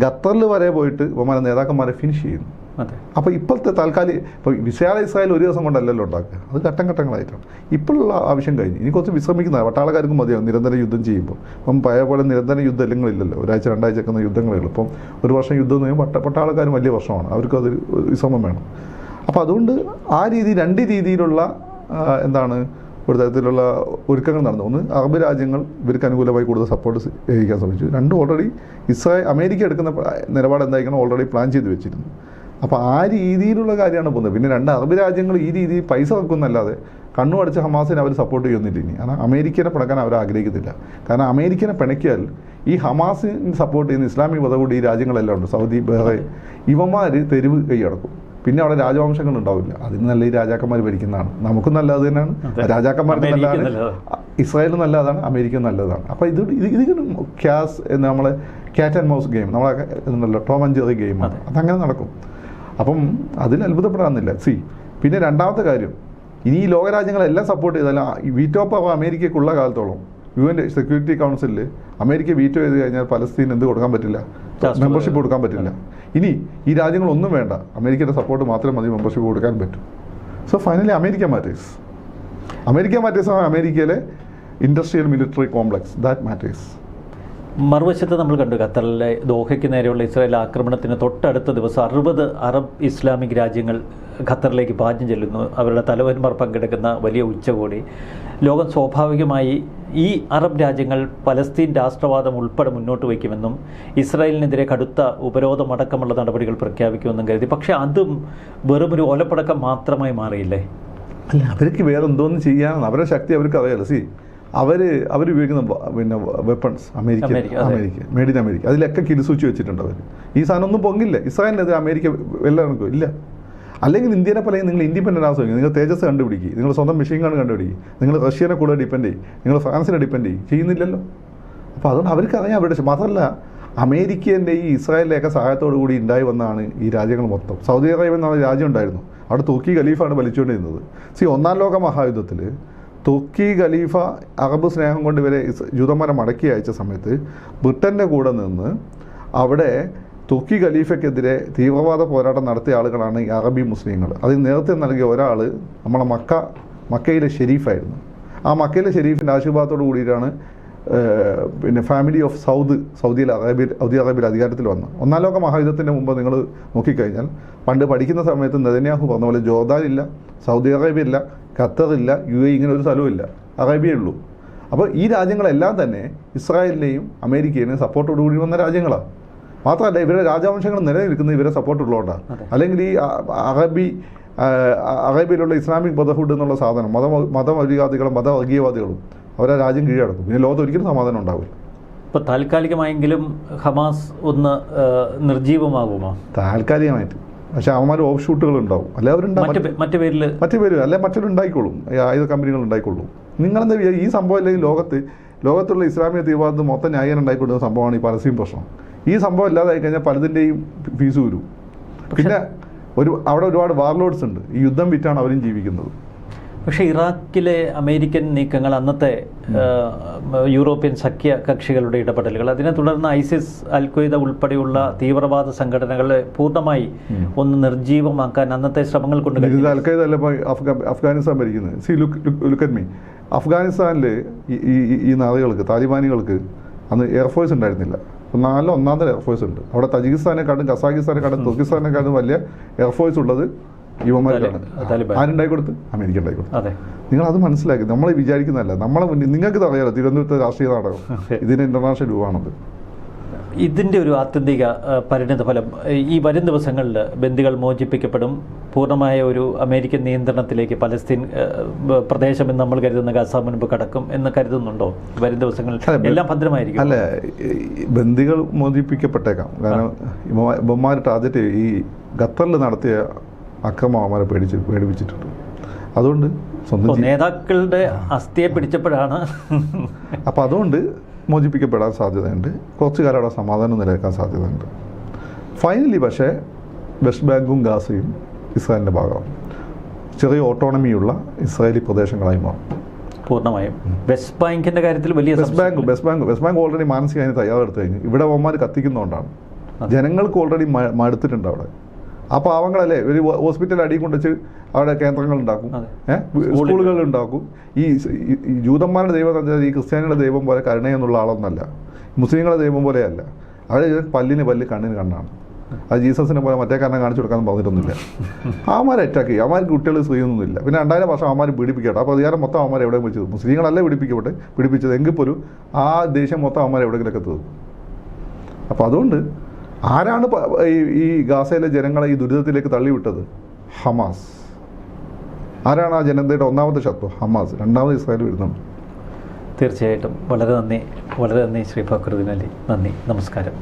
ഖത്തറിൽ വരെ പോയിട്ട് വിമാന നേതാക്കന്മാരെ ഫിനിഷ് ചെയ്യുന്നു. അപ്പോൾ ഇപ്പോഴത്തെ താൽക്കാലിക ഇപ്പോൾ ഇസ്രായേൽ ഒരു ദിവസം കൊണ്ടല്ലല്ലോ ഉണ്ടാക്കുക, അത് ഘട്ടങ്ങളായിട്ടാണ്. ഇപ്പോഴുള്ള ആവശ്യം കഴിഞ്ഞ് ഇനി കുറച്ച് വിശ്രമിക്കുന്നതാണ്. പട്ടാളക്കാർക്കും മതിയാവും നിരന്തരം യുദ്ധം ചെയ്യുമ്പോൾ. ഇപ്പം പഴയ പോലെ നിരന്തര യുദ്ധങ്ങളില്ലല്ലോ, 1-2 ആഴ്ച യുദ്ധങ്ങളുള്ളൂ. ഇപ്പം 1 വർഷം യുദ്ധം എന്ന് പറയുമ്പോൾ പട്ടാളക്കാരും വലിയ വർഷമാണ്, അവർക്ക് അത് വിശ്രമം വേണം. അപ്പോൾ അതുകൊണ്ട് ആ രീതി 2 രീതിയിലുള്ള ഒരു തരത്തിലുള്ള ഒരുക്കങ്ങൾ നടന്നു. ഒന്ന്, അറബ് രാജ്യങ്ങൾ ഇവർക്ക് അനുകൂലമായി കൂടുതൽ സപ്പോർട്ട് ചെയ്യിക്കാൻ ശ്രമിച്ചു. രണ്ട്, ഓൾറെഡി അമേരിക്ക എടുക്കുന്ന നിലപാട് എന്തായിരിക്കണം ഓൾറെഡി പ്ലാൻ ചെയ്ത് വെച്ചിരുന്നു. അപ്പോൾ ആ രീതിയിലുള്ള കാര്യമാണ് പോകുന്നത്. പിന്നെ രണ്ട്, അറബ് രാജ്യങ്ങൾ ഈ രീതിയിൽ പൈസ വെക്കുന്നല്ലാതെ കണ്ണു അടച്ച ഹമാസിനെ അവർ സപ്പോർട്ട് ചെയ്യുന്നില്ല ഇനി. കാരണം അമേരിക്കനെ പിണക്കാൻ അവർ ആഗ്രഹിക്കുന്നില്ല. കാരണം അമേരിക്കനെ പിണക്കിയാൽ ഈ ഹമാസിന് സപ്പോർട്ട് ചെയ്യുന്ന ഇസ്ലാമിക മതകൂടി ഈ രാജ്യങ്ങളെല്ലാം ഉണ്ട്, സൗദി, ബഹ്റൈൻ, ഇവന്മാർ തെരുവ് കൈയടക്കും. പിന്നെ അവിടെ രാജവംശങ്ങൾ ഉണ്ടാവില്ല. അതിന് നല്ല ഈ രാജാക്കന്മാർ ഭരിക്കുന്നതാണ്. നമുക്കും നല്ലത് തന്നെയാണ്, രാജാക്കന്മാർക്ക് നല്ലതാണ്, ഇസ്രായേലും നല്ലതാണ്, അമേരിക്കയും നല്ലതാണ്. അപ്പോൾ ഇത് ക്യാസ് എന്ന് നമ്മളെ ക്യാറ്റ് ആൻഡ് മൗസ് ഗെയിം, നമ്മളെ ഉണ്ടല്ലോ ടോം ആൻഡ് ജെറി ഗെയിമാണ്, അതങ്ങനെ നടക്കും. അപ്പം അതിൽ അത്ഭുതപ്പെടാമെന്നില്ല. പിന്നെ രണ്ടാമത്തെ കാര്യം, ഇനി ഈ ലോകരാജ്യങ്ങളെല്ലാം സപ്പോർട്ട് ചെയ്താലും വീറ്റോ പവർ അമേരിക്കയ്ക്കുള്ള കാലത്തോളം UN സെക്യൂരിറ്റി കൗൺസിലിൽ അമേരിക്ക വീറ്റോ ചെയ്ത് കഴിഞ്ഞാൽ പലസ്തീൻ എന്ത് കൊടുക്കാൻ പറ്റില്ല, മെമ്പർഷിപ്പ് കൊടുക്കാൻ പറ്റില്ല. ഇനി ഈ രാജ്യങ്ങളൊന്നും വേണ്ട, അമേരിക്കയുടെ സപ്പോർട്ട് മാത്രം മതി മെമ്പർഷിപ്പ് കൊടുക്കാൻ പറ്റും. സോ ഫൈനലി അമേരിക്ക മാറ്റേഴ്സ് ആണ് അമേരിക്കയിലെ industrial military complex, that matters. മറുവശത്ത് നമ്മൾ കണ്ടു, ഖത്തറിലെ ദോഹയ്ക്ക് നേരെയുള്ള ഇസ്രായേൽ ആക്രമണത്തിന് തൊട്ടടുത്ത ദിവസം 60 അറബ് ഇസ്ലാമിക് രാജ്യങ്ങൾ ഖത്തറിലേക്ക് പാഞ്ഞു ചെല്ലുന്നു. അവരുടെ തലവന്മാർ പങ്കെടുക്കുന്ന വലിയ ഉച്ചകോടി. ലോകം സ്വാഭാവികമായി ഈ അറബ് രാജ്യങ്ങൾ പലസ്തീൻ രാഷ്ട്രവാദം ഉൾപ്പെടെ മുന്നോട്ട് വയ്ക്കുമെന്നും ഇസ്രായേലിനെതിരെ കടുത്ത ഉപരോധമടക്കമുള്ള നടപടികൾ പ്രഖ്യാപിക്കുമെന്നും കരുതി. പക്ഷേ അതും വെറുമൊരു ഒലപ്പടക്കം മാത്രമായി മാറിയില്ലേ? അല്ല, അവർക്ക് വേറെ എന്തോന്നും ചെയ്യാനാണ്, അവരുടെ ശക്തി അവർക്ക് അറിയാലോ. അവർ ഉപയോഗിക്കുന്ന പിന്നെ weapons America made in America, അതിലൊക്കെ കിരിസൂച്ച് വെച്ചിട്ടുണ്ട് അവർ. ഈ സാധനം ഒന്നും പൊങ്ങില്ല. ഇസ്രായേലിനെതിരെ അമേരിക്ക എല്ലാവർക്കും ഇല്ല. അല്ലെങ്കിൽ ഇന്ത്യനെ പോലെ നിങ്ങൾ ഇൻഡിപെൻഡൻ്റ് ആവാൻ ശ്രമിക്കും. നിങ്ങൾ തേജസ് കണ്ടുപിടിക്കുക, നിങ്ങൾ സ്വന്തം മെഷീൻ ഗൺ കണ്ടുപിടിക്കുക, നിങ്ങൾ റഷ്യനെ കൂടെ ഡിപ്പെൻഡ് ചെയ്യും, നിങ്ങൾ ഫ്രാൻസിനെ ഡിപ്പെൻഡ് ചെയ്യും, ചെയ്യുന്നില്ലല്ലോ. അപ്പോൾ അതുകൊണ്ട് അവർക്ക് അറിയാം അവരുടെ. മാത്രമല്ല അമേരിക്കേൻ്റെ ഈ ഇസ്രായേലിൻ്റെയൊക്കെ സഹായത്തോടു കൂടി ഉണ്ടായി വന്നതാണ് ഈ രാജ്യങ്ങൾ മൊത്തം. സൗദി അറേബ്യ എന്ന രാജ്യം ഉണ്ടായിരുന്നു, അവിടെ തുർക്കി ഖലീഫാണ് ഭരിച്ചുകൊണ്ടിരുന്നത്. ഒന്നാം ലോക മഹായുദ്ധത്തിൽ തുർക്കി ഖലീഫ അറബ് സ്നേഹം കൊണ്ട് ഇവരെ ജൂതന്മാരെ മടക്കി അയച്ച സമയത്ത് ബ്രിട്ടൻ്റെ കൂടെ നിന്ന് അവിടെ തുർക്കി ഖലീഫയ്ക്കെതിരെ തീവ്രവാദ പോരാട്ടം നടത്തിയ ആളുകളാണ് ഈ അറബി മുസ്ലിങ്ങൾ. അതിന് നേതൃത്വം നൽകിയ ഒരാൾ നമ്മളെ മക്കയിലെ ഷെരീഫായിരുന്നു. ആ മക്കയിലെ ഷെരീഫിൻ്റെ ആശീർവാദത്തോടു കൂടിയിട്ടാണ് പിന്നെ ഫാമിലി ഓഫ് സൗദി അറേബ്യയിൽ അധികാരത്തിൽ വന്നത്. ഒന്നാം ലോക മഹായുദ്ധത്തിൻ്റെ മുമ്പ് നിങ്ങൾ നോക്കിക്കഴിഞ്ഞാൽ പണ്ട് പഠിക്കുന്ന സമയത്ത് നെതന്യാഹു പറഞ്ഞ പോലെ ജോർദാനില്ല, സൗദി അറേബ്യ ഇല്ല, ഖത്തറില്ല, UAE, ഇങ്ങനെ ഒരു സ്ഥലമില്ല, അറേബ്യയേ ഉള്ളൂ. അപ്പോൾ ഈ രാജ്യങ്ങളെല്ലാം തന്നെ ഇസ്രായേലിനെയും അമേരിക്കയെയും സപ്പോർട്ടോടുകൂടി വന്ന രാജ്യങ്ങളാണ്. മാത്രമല്ല ഇവരുടെ രാജവംശങ്ങൾ നിലനിൽക്കുന്നത് ഇവരെ സപ്പോർട്ടുള്ളതുകൊണ്ടാണ്. അല്ലെങ്കിൽ ഈ അറേബ്യയിലുള്ള ഇസ്ലാമിക് ബ്രദർഹുഡ് എന്നുള്ള സാധനം മതമൗലികവാദികളും മതവർഗീയവാദികളും അവരെ രാജ്യം കീഴടക്കും. പിന്നെ ലോകത്ത് ഒരിക്കലും സമാധാനം ഉണ്ടാവില്ല. ഇപ്പോൾ താൽക്കാലികമായെങ്കിലും ഹമാസ് ഒന്ന് നിർജീവമാകുമോ? താൽക്കാലികമായിട്ട്. പക്ഷേ അവന്മാർ ഓഫ് ഷൂട്ടുകൾ ഉണ്ടാവും, അല്ലെ അവരുണ്ടാവും മറ്റു പേര് അല്ലെ മറ്റൊരു ഉണ്ടായിക്കോളും, ആയുധ കമ്പനികൾ ഉണ്ടായിക്കൊള്ളും. നിങ്ങളെന്താ ഈ സംഭവം അല്ലെങ്കിൽ ലോകത്തുള്ള ഇസ്ലാമിക തീവ്രവാദം മൊത്തം ന്യായീകരണം ഉണ്ടായിക്കൊള്ളുന്ന സംഭവമാണ് ഈ പലസ്തീൻ പ്രശ്നം. ഈ സംഭവം ഇല്ലാതായി കഴിഞ്ഞാൽ പലതിൻ്റെയും ഫീസ് വരും. പിന്നെ അവിടെ ഒരുപാട് വാർലോഡ്സ് ഉണ്ട്, ഈ യുദ്ധം വിറ്റാണ് അവരും ജീവിക്കുന്നത്. പക്ഷേ ഇറാഖിലെ അമേരിക്കൻ നീക്കങ്ങൾ, അന്നത്തെ യൂറോപ്യൻ സഖ്യ കക്ഷികളുടെ ഇടപെടലുകൾ, അതിനെ തുടർന്ന് ISIS, അൽ ഖ്വയ്ദ ഉൾപ്പെടെയുള്ള തീവ്രവാദ സംഘടനകളെ പൂർണ്ണമായി ഒന്ന് നിർജീവമാക്കാൻ അന്നത്തെ ശ്രമങ്ങൾ കൊണ്ട് അൽ ഖ്വയ്ദ അല്ല അഫ്ഗാനിസ്ഥാൻ ഭരിക്കുന്നത്. അഫ്ഗാനിസ്ഥാനിൽ ഈ നാളുകൾക്ക് താലിബാനികൾക്ക് അന്ന് എയർഫോഴ്സ് ഉണ്ടായിരുന്നില്ല. ഒന്നാന്തര എയർഫോഴ്സ് ഉണ്ട് അവിടെ. തജിക്കിസ്ഥാനെക്കാളും കസാഖിസ്ഥാനെക്കാളും തുർക്കിസ്ഥാനെക്കാളും വലിയ എയർഫോഴ്സ് ഉള്ളത് യുവമാർക്കാണ്. ആരുണ്ടായിക്കൊടുത്ത്? അമേരിക്ക ഉണ്ടായിക്കൊടുത്ത്. നിങ്ങൾ അത് മനസ്സിലാക്കി. നമ്മൾ വിചാരിക്കുന്നതല്ല, നമ്മളെ മുന്നിൽ നിങ്ങൾക്ക് അറിയാലോ തിരുവനന്തപുരത്തെ രാഷ്ട്രീയ നാടകം ഇതിന് ഇന്റർനാഷണൽ രൂപമാണത്. ഇതിൻ്റെ ഒരു ആത്യന്തിക പരിണിത ഫലം ഈ വരും ദിവസങ്ങളിൽ ബന്ദികൾ മോചിപ്പിക്കപ്പെടും, പൂർണ്ണമായ ഒരു അമേരിക്കൻ നിയന്ത്രണത്തിലേക്ക് പലസ്തീൻ പ്രദേശം എന്ന് നമ്മൾ കരുതുന്ന ഗസ മുൻപ് കടക്കും എന്ന് കരുതുന്നുണ്ടോ? വരും ദിവസങ്ങളിൽ എല്ലാം ഭദ്രമായിരിക്കും. അല്ല, ബന്ദികൾ മോചിപ്പിക്കപ്പെട്ടേക്കാം. കാരണം ഇവന്മാർ ടാർഗറ്റ് ഈ ഖത്തറിൽ നടത്തിയ അക്രമം അവന്മാരെ പേടിപ്പിച്ചിട്ടുണ്ട്. അതുകൊണ്ട് സ്വന്തം നേതാക്കളുടെ അസ്ഥിയെ പിടിച്ചപ്പോഴാണ്. അപ്പോൾ അതുകൊണ്ട് മോചിപ്പിക്കപ്പെടാൻ സാധ്യതയുണ്ട്. കുറച്ചു കാലം അവിടെ സമാധാനം നിലനിൽക്കാൻ സാധ്യതയുണ്ട്. ഫൈനലി പക്ഷേ വെസ്റ്റ് ബാങ്കും ഗാസയും ഇസ്രായേലിൻ്റെ ഭാഗമാണ്. ചെറിയ ഓട്ടോണമിയുള്ള ഇസ്രായേലി പ്രദേശങ്ങളായി മാറും പൂർണ്ണമായും. വെസ്റ്റ് ബാങ്കിൻ്റെ കാര്യത്തിൽ വലിയ വെസ്റ്റ് ബാങ്ക് ഓൾറെഡി മാനസികമായി തയ്യാറെടുത്ത് കഴിഞ്ഞു. ഇവിടെ അവന്മാർ കത്തിക്കുന്നതുകൊണ്ടാണ്. ജനങ്ങൾക്ക് ഓൾറെഡി മടുത്തിട്ടുണ്ട് അവിടെ. ആ പാവങ്ങളല്ലേ ഒരു ഹോസ്പിറ്റൽ അടി കൊണ്ടുവച്ച് അവിടെ കേന്ദ്രങ്ങൾ ഉണ്ടാക്കും, സ്കൂളുകൾ ഉണ്ടാക്കും. ഈ ജൂതന്മാരുടെ ദൈവം ഈ ക്രിസ്ത്യാനികളുടെ ദൈവം പോലെ കരുണയെന്നുള്ള ആളൊന്നല്ല, മുസ്ലിങ്ങളുടെ ദൈവം പോലെയല്ല. അവർ പല്ലിന് പല്ല് കണ്ണിന് കണ്ണാണ്. അത് ജീസസിനെ പോലെ മറ്റേ കാരണം കാണിച്ചു കൊടുക്കാമെന്ന് പറഞ്ഞിട്ടൊന്നുമില്ല. അവന്മാരെ അറ്റാക്ക് ചെയ്യും. അവന്മാർക്ക് കുട്ടികൾ സ്ത്രീയൊന്നുമില്ല. പിന്നെ 2000 വർഷം അവന്മാർ പീഡിപ്പിക്കട്ടെ. അപ്പോൾ അധികാരം മൊത്തം അവന്മാർ എവിടെ വെച്ചത്? മുസ്ലിങ്ങളല്ലേ പീഡിപ്പിച്ചത് എങ്കിൽ പോലും ആ ദേഷ്യം മൊത്തം അവന്മാർ എവിടെയെങ്കിലൊക്കെ തീർന്നു. അപ്പോൾ അതുകൊണ്ട് ആരാണ് ഈ ഗാസയിലെ ജനങ്ങളെ ഈ ദുരിതത്തിലേക്ക് തള്ളിവിട്ടത്? ഹമാസ്. ആരാണ് ആ ജനതയുടെ ഒന്നാമത്തെ ശത്രു? ഹമാസ്. രണ്ടാമത് ഇസ്രായേൽ വരുന്നുണ്ട്. തീർച്ചയായിട്ടും വളരെ നന്ദി ശ്രീ ഫക്രുദ്ദീൻ അലി. നന്ദി, നമസ്കാരം.